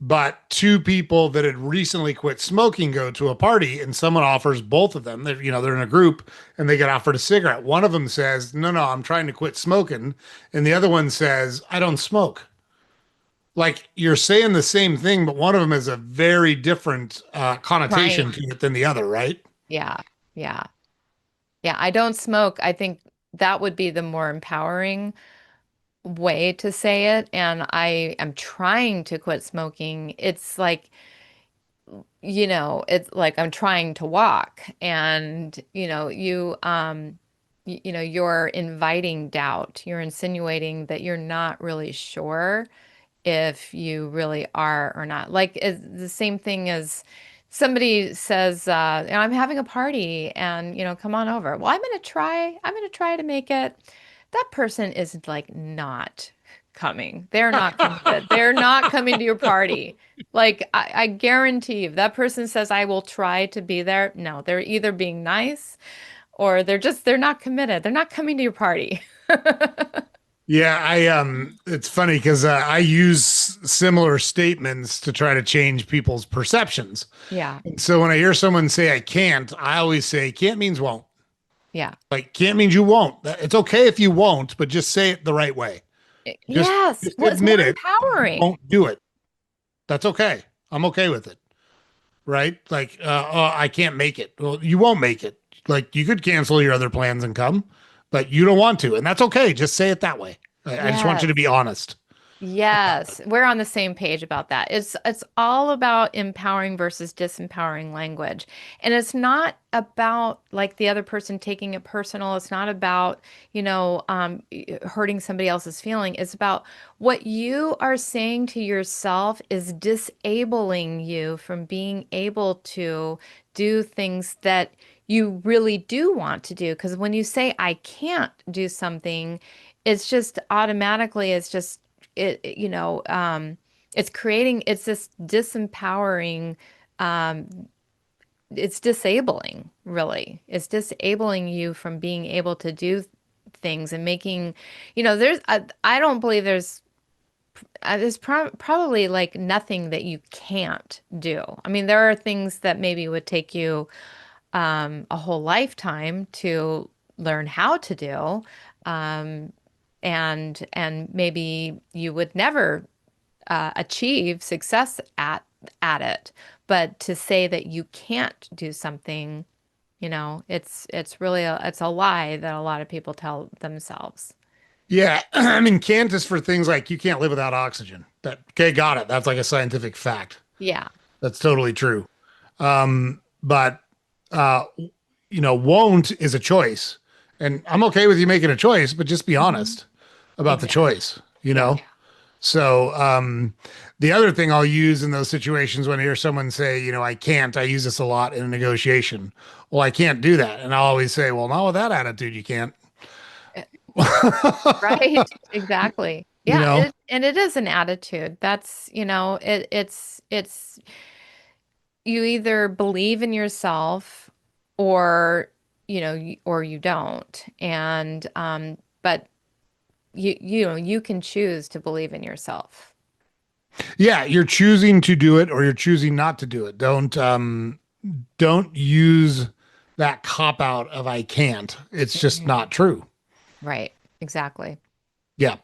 but two people that had recently quit smoking go to a party and someone offers both of them. They're in a group and they get offered a cigarette. One of them says, "No, no, I'm trying to quit smoking." And the other one says, "I don't smoke." Like you're saying the same thing, but one of them has a very different connotation trying, to it than the other, right? yeah, yeah, yeah. I don't smoke. I think that would be the more empowering way to say it. And I am trying to quit smoking. It's like, it's like I'm trying to walk and, you're inviting doubt. You're insinuating that you're not really sure if you really are or not. Like it's the same thing as somebody says, I'm having a party and, come on over. Well, I'm going to try to make it. That person is like not coming. They're not committed. They're not coming to your party. Like I guarantee you, if that person says, I will try to be there. No, they're either being nice or they're not committed. They're not coming to your party. Yeah, it's funny because I use similar statements to try to change people's perceptions. Yeah. And so when I hear someone say I can't, I always say can't means won't. Yeah. Like can't means you won't. It's okay if you won't, but just say it the right way. Just Yes. just Well, it's more admit it. You empowering. won't do it. That's okay. I'm okay with it. Right? Like oh, I can't make it. Well, you won't make it. Like you could cancel your other plans and come, but you don't want to, and that's okay. Just say it that way. I just want you to Yes. be honest. Yes, we're on the same page about that. It's all about empowering versus disempowering language. And it's not about like the other person taking it personal. It's not about, hurting somebody else's feeling. It's about what you are saying to yourself is disabling you from being able to do things that you really do want to do. Because when you say I can't do something, it's just automatically, it's this disempowering, um, it's disabling, really. It's disabling you from being able to do things and making, I don't believe there's probably like nothing that you can't do. I mean, there are things that maybe would take you a whole lifetime to learn how to do. Um, and maybe you would never achieve success at it. But to say that you can't do something, it's really it's a lie that a lot of people tell themselves. Yeah, I mean, can't is for things like you can't live without oxygen. That okay, got it. That's like a scientific fact. Yeah. That's totally true. But uh, won't is a choice, and I'm okay with you making a choice, but just be Hmm. honest about the Exactly. choice. You Yeah. know. So the other thing I'll use in those situations when I hear someone say, I can't. I use this a lot in a negotiation. Well, I can't do that, and I'll always say, well, not with that attitude, you can't. Right. Exactly. you Yeah. know. And it is an attitude. That's, it's you either believe in yourself or or you don't. And but you can choose to believe in yourself. Yeah, you're choosing to do it or you're choosing not to do it. Don't use that cop out of I can't. It's just Mhm. not true. Right, exactly. Yeah.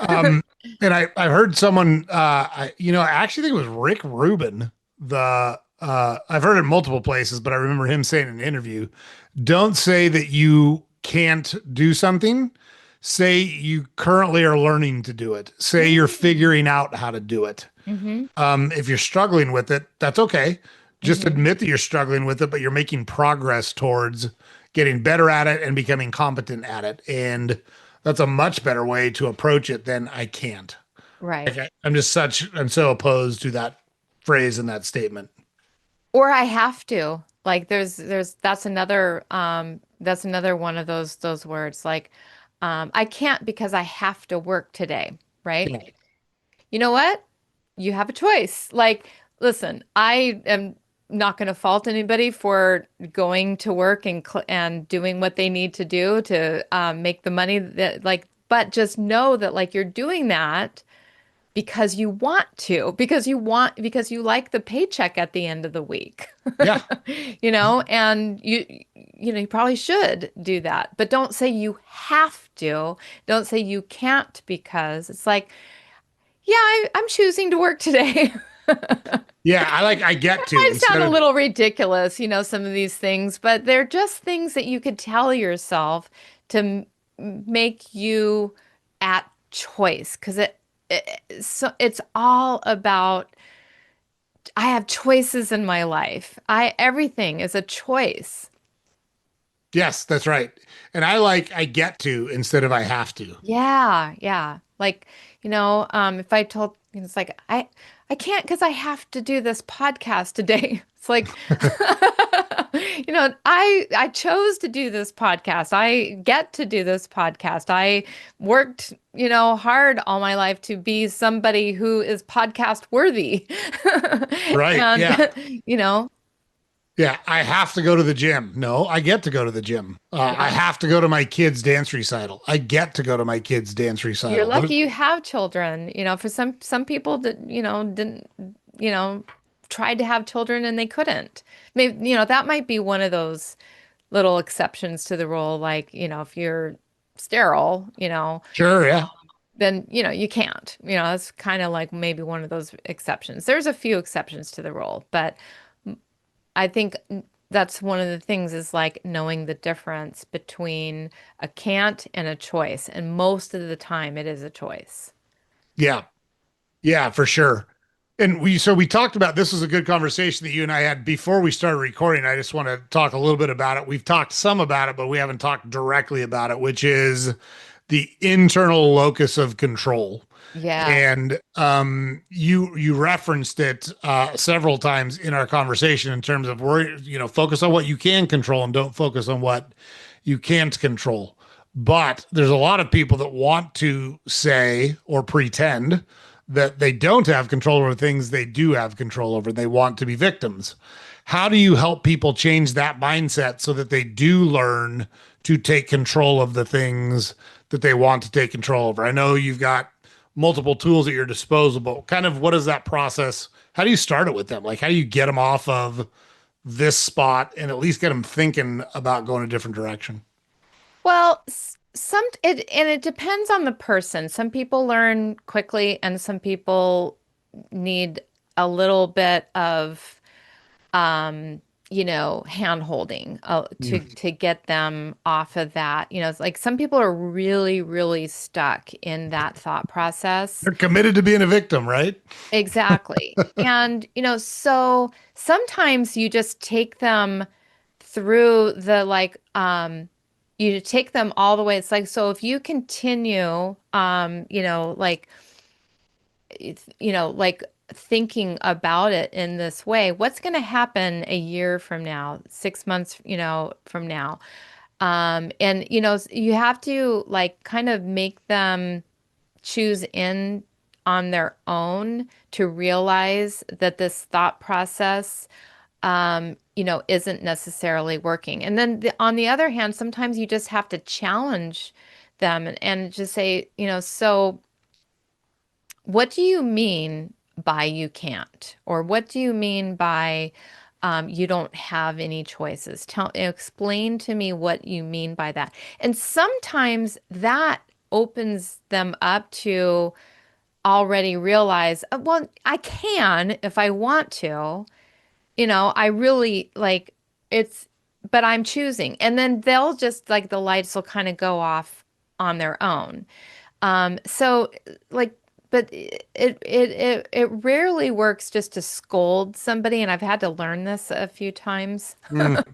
Um and I heard someone I actually think it was Rick Rubin. The I've heard it in multiple places, but I remember him saying in an interview, don't say that you can't do something. Say you currently are learning to do it. Say you're Mm-hmm. figuring out how to do it. Mm-hmm. If you're struggling with it, that's okay. Just Mm-hmm. admit that you're struggling with it, but you're making progress towards getting better at it and becoming competent at it. And that's a much better way to approach it than I can't. Right. I'm so opposed to that phrase and that statement. Or I have to. Like there's that's another one of those words. Like I can't because I have to work today, right? Yeah. You know what? You have a choice. Like listen, I am not going to fault anybody for going to work and doing what they need to do to make the money that like, but just know that like you're doing that because you want to, because you like the paycheck at the end of the week. Yeah. And you probably should do that, but don't say you have to. Don't say you can't because it's like, yeah, I'm choosing to work today. Yeah. I get to Might instead sound a of, little ridiculous, some of these things, but they're just things that you could tell yourself to make you at choice because it's all about I have choices in my life. I everything is a choice. yes, that's right. And I get to instead of I have to. Yeah, yeah. Like, if I told, it's like I can't because I have to do this podcast today. It's like, I chose to do this podcast. I get to do this podcast. I worked, hard all my life to be somebody who is podcast worthy. Right. Yeah. And, you know, Yeah. I have to go to the gym. No, I get to go to the gym. I yeah. have to go to my kid's dance recital. I get to go to my kid's dance You're recital. lucky you have children. For some people that, didn't, you know, tried to have children and they couldn't. Maybe, that might be one of those little exceptions to the rule. Like, if you're sterile, Sure. Yeah. then, you can't. It's kind of like maybe one of those exceptions. There's a few exceptions to the rule, but I think that's one of the things is like knowing the difference between a can't and a choice. And most of the time it is a choice. Yeah. Yeah, for sure. And we talked about this was a good conversation that you and I had before we started recording. I just want to talk a little bit about it. We've talked some about it, but we haven't talked directly about it, which is the internal locus of control. Yes. And you referenced it several times in our conversation in terms of focus on what you can control and don't focus on what you can't control. But there's a lot of people that want to say or pretend that they don't have control over things they do have control over. They want to be victims. How do you help people change that mindset so that they do learn to take control of the things that they want to take control over? I know you've got multiple tools at your disposal, but kind of what is that process? How do you start it with them? Like, how do you get them off of this spot and at least get them thinking about going a different direction? Well, it depends on the person. Some people learn quickly and some people need a little bit of hand holding Mm. to get them off of that. It's like some people are really, really stuck in that thought process. They're committed to being a victim, right? Exactly. And, so sometimes you just take them through the like you take them all the way. It's like so if you continue like thinking about it in this way, what's going to happen a year from now, 6 months, from now? And you have to like kind of make them choose in on their own to realize that this thought process isn't necessarily working. And then on the other hand, sometimes you just have to challenge them and just say, so what do you mean by you can't? Or what do you mean by you don't have any choices? Explain to me what you mean by that. And sometimes that opens them up to already realize, well, I can if I want to. I really like it's, but I'm choosing. And then they'll just like the lights will kind of go off on their own. So like, but it rarely works just to scold somebody, and I've had to learn this a few times. Mm.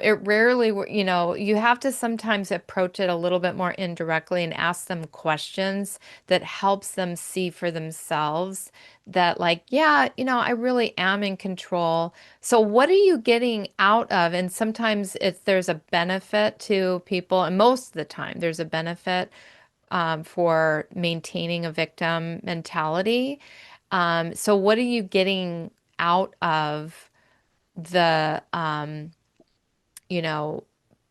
It rarely, you have to sometimes approach it a little bit more indirectly and ask them questions that helps them see for themselves that like, yeah, I really am in control. So what are you getting out of? And sometimes there's a benefit to people, and most of the time there's a benefit for maintaining a victim mentality. So what are you getting out of the, you know,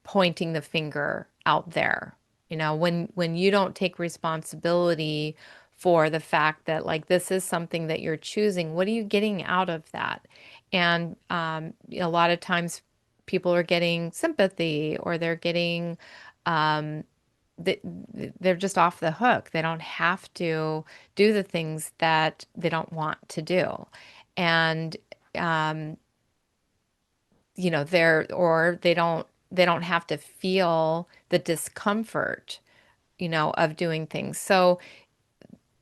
pointing the finger out there? When you don't take responsibility for the fact that like this is something that you're choosing, what are you getting out of that? And a lot of times people are getting sympathy or they're getting th- they're just off the hook. They don't have to do the things that they don't want to do. And um, they don't have to feel the discomfort, of doing things. So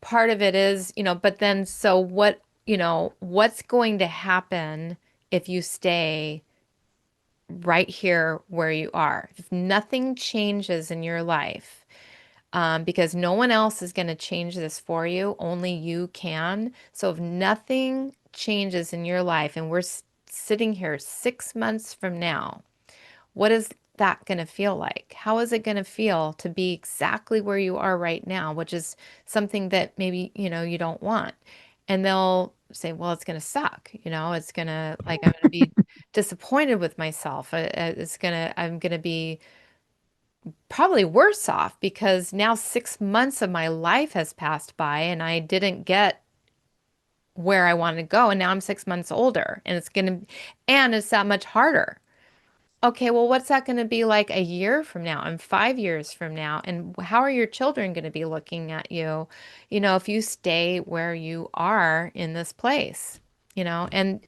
part of it is, but then so what's going to happen if you stay right here where you are? If nothing changes in your life, because no one else is going to change this for you, only you can. So if nothing changes in your life and we're sitting here 6 months from now, what is that going to feel like? How is it going to feel to be exactly where you are right now, which is something that maybe, you don't want? And they'll say, well, it's going to suck. It's going to, like, I'm going to be disappointed with myself. I'm going to be probably worse off because now 6 months of my life has passed by and I didn't get where I wanted to go. And now I'm 6 months older and it's that much harder. Okay, well, what's that going to be like a year from now and 5 years from now? And how are your children going to be looking at you, if you stay where you are in this place, and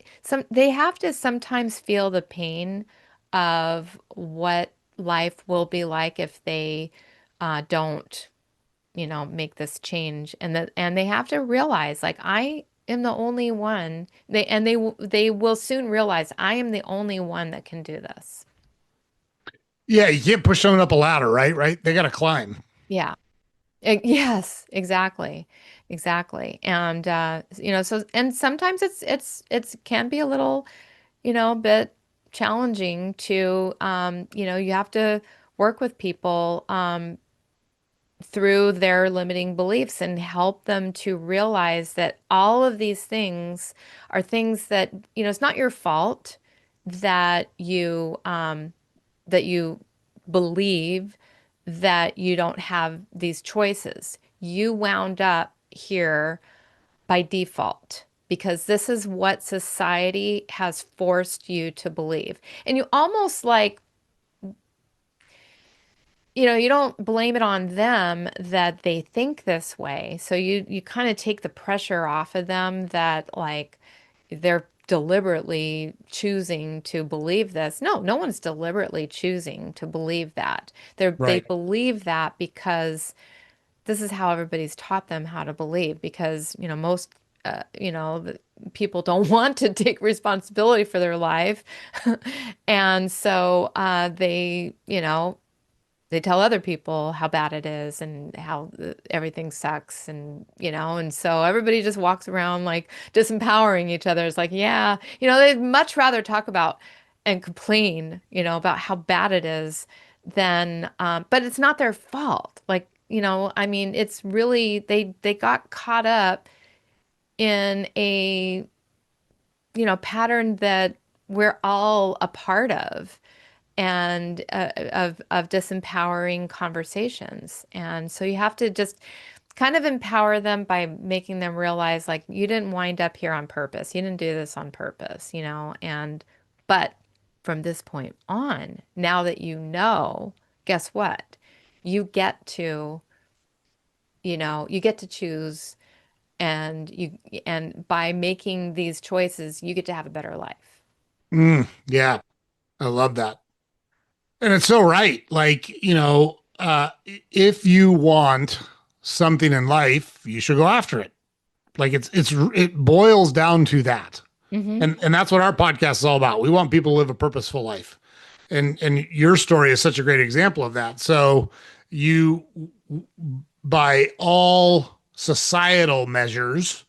they have to sometimes feel the pain of what life will be like if they don't, make this change. And they have to realize, like, I am the only one. They will soon realize I am the only one that can do this. Yeah, you can't push someone up a ladder, right? Right? They got to climb. Yeah. Yes, exactly. Exactly. And so and sometimes it's can be a little, bit challenging to you have to work with people through their limiting beliefs and help them to realize that all of these things are things that, it's not your fault that you believe that you don't have these choices. You wound up here by default because this is what society has forced you to believe. And you almost like, you don't blame it on them that they think this way. So you kind of take the pressure off of them that like they're deliberately choosing to believe this. No, no one's deliberately choosing to believe that. They Right. believe that because this is how everybody's taught them how to believe because, most people don't want to take responsibility for their life. And so they tell other people how bad it is and how everything sucks and so everybody just walks around like disempowering each other. It's like, yeah, they'd much rather talk about and complain, about how bad it is than but it's not their fault. Like, I mean, it's really they got caught up in a pattern that we're all a part of and of disempowering conversations. And so you have to just kind of empower them by making them realize like you didn't wind up here on purpose. You didn't do this on purpose, and but from this point on, now that you know, guess what? You get to, you get to choose and by making these choices, you get to have a better life. Yeah, I love that. And it's so right. Like, if you want something in life, you should go after it. Like it boils down to that. Hmm. And that's what our podcast is all about. We want people to live a purposeful life. And your story is such a great example of that. So you, by all societal measures,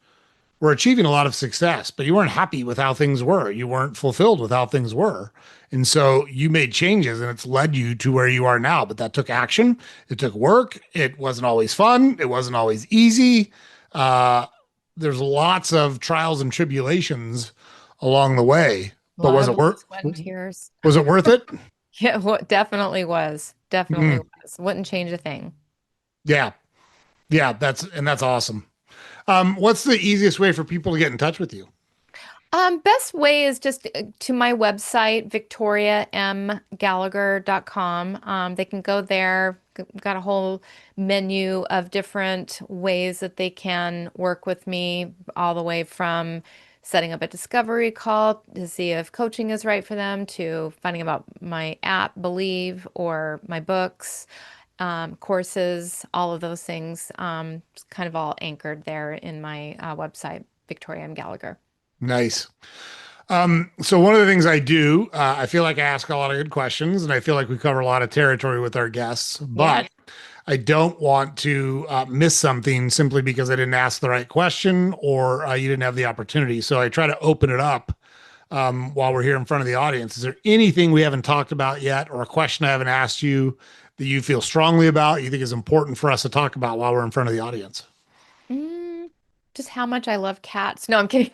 were achieving a lot of success, but you weren't happy with how things were. You weren't fulfilled with how things were. And so you made changes and it's led you to where you are now. But that took action. It took work. It wasn't always fun. It wasn't always easy. Uh, there's lots of trials and tribulations along the way. A But lot was of it blood, worth sweat, and tears. was it worth it? Yeah, well, definitely was. Definitely Mhm. was. Wouldn't change a thing. Yeah. Yeah, that's awesome. What's the easiest way for people to get in touch with you? Best way is just to my website, victoriamgallagher.com. They can go there. Got a whole menu of different ways that they can work with me, all the way from setting up a discovery call to see if coaching is right for them, to finding about my app, Believe, or my books, courses, all of those things. It's kind of all anchored there in my website, Victoria M. Gallagher. Nice. So one of the things I do, I feel like I ask a lot of good questions, and I feel like we cover a lot of territory with our guests, Yeah. but I don't want to miss something simply because I didn't ask the right question or you didn't have the opportunity. So I try to open it up while we're here in front of the audience. Is there anything we haven't talked about yet, or a question I haven't asked you that you feel strongly about, you think is important for us to talk about while we're in front of the audience? Mm, just how much I love cats. No, I'm kidding.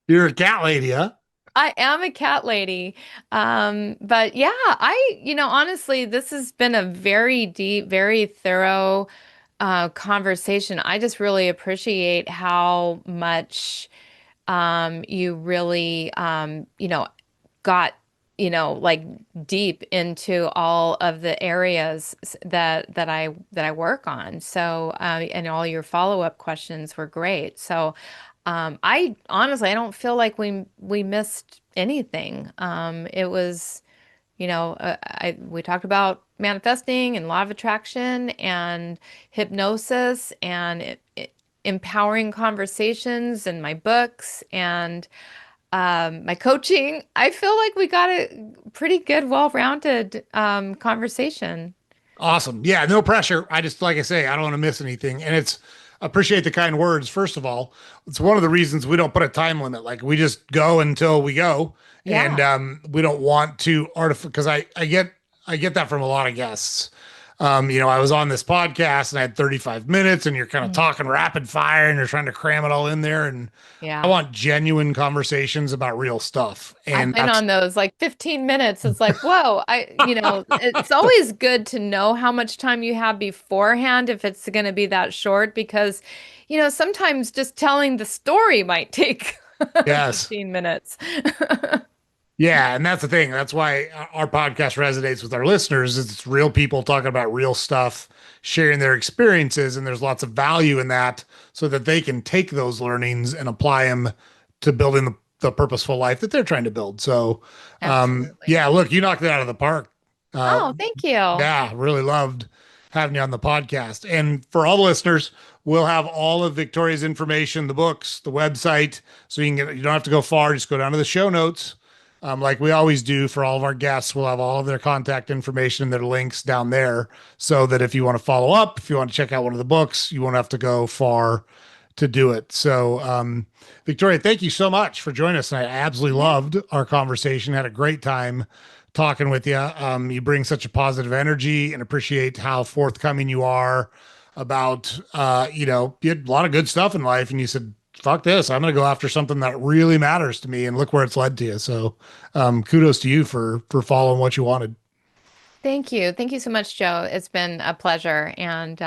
You're a cat lady, huh? I am a cat lady. But yeah, honestly, this has been a very deep, very thorough conversation. I just really appreciate how much you really, got, like deep into all of the areas that I work on. So, and all your follow-up questions were great. So, I honestly, I don't feel like we missed anything. It was, we talked about manifesting and law of attraction and hypnosis and empowering conversations and my books and my coaching. I feel like we got a pretty good, well-rounded conversation. Awesome. Yeah, no pressure. I just, like I say, I don't want to miss anything. And it's appreciate the kind words, first of all. It's one of the reasons we don't put a time limit. Like we just go until we go. And Yeah. we don't want to because I get that from a lot of guests. I was on this podcast and I had 35 minutes and you're kind of Mm. talking rapid fire and you're trying to cram it all in there. And I Yeah. want genuine conversations about real stuff. I've And been that's on those like 15 minutes. It's like, whoa, it's always good to know how much time you have beforehand if it's going to be that short, because, sometimes just telling the story might take yes. 15 minutes. Yeah, and that's the thing. That's why our podcast resonates with our listeners. It's real people talking about real stuff, sharing their experiences, and there's lots of value in that so that they can take those learnings and apply them to building the purposeful life that they're trying to build. So, Absolutely. yeah, look, you knocked it out of the park. Uh, Oh, thank you. yeah, really loved having you on the podcast. And for all the listeners, we'll have all of Victoria's information, the books, the website, so you don't have to go far. Just go down to the show notes like we always do for all of our guests. We'll have all of their contact information and their links down there so that if you want to follow up, if you want to check out one of the books, you won't have to go far to do it. So, Victoria, thank you so much for joining us. And I absolutely Yeah. loved our conversation. Had a great time talking with you. You bring such a positive energy and appreciate how forthcoming you are about, you had a lot of good stuff in life and you said, fuck this. I'm going to go after something that really matters to me and look where it's led to you. So, kudos to you for following what you wanted. Thank you. Thank you so much, Joe. It's been a pleasure. And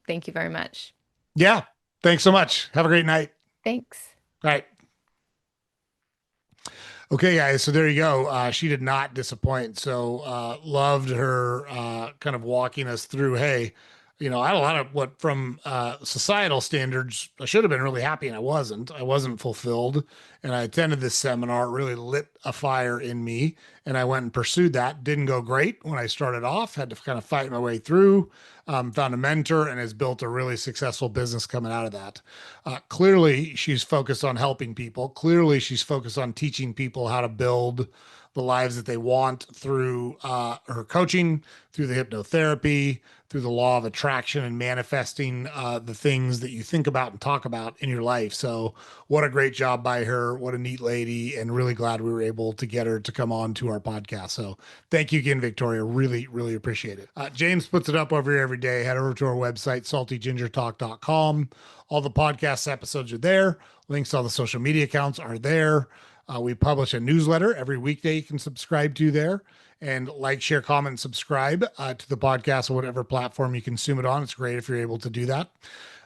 thank you very much. Yeah. Thanks so much. Have a great night. Thanks. All right. Okay, guys. So there you go. She did not disappoint. So loved her kind of walking us through. Hey, I had a lot of what from societal standards. I should have been really happy, and I wasn't. I wasn't fulfilled. And I attended this seminar. It really lit a fire in me, and I went and pursued that. Didn't go great when I started off. Had to kind of fight my way through. Found a mentor, and has built a really successful business coming out of that. Clearly, she's focused on helping people. Clearly, she's focused on teaching people how to build the lives that they want through her coaching, through the hypnotherapy, through the law of attraction and manifesting the things that you think about and talk about in your life. So, what a great job by her. What a neat lady. And really glad we were able to get her to come on to our podcast. So, thank you again, Victoria. Really, really appreciate it. James puts it up over here every day. Head over to our website, saltygingertalk.com. All the podcast episodes are there. Links to all the social media accounts are there. We publish a newsletter every weekday you can subscribe to there. And like, share, comment, subscribe to the podcast or whatever platform you consume it on. It's great if you're able to do that.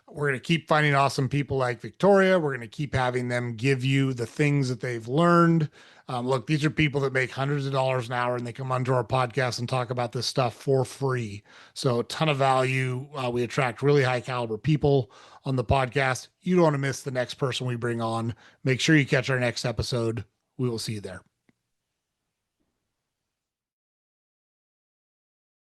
We're going to keep finding awesome people like Victoria. We're going to keep having them give you the things that they've learned. Look, these are people that make hundreds of dollars an hour and they come onto our podcast and talk about this stuff for free. So, a ton of value. We attract really high caliber people on the podcast. You don't want to miss the next person we bring on. Make sure you catch our next episode. We will see you there.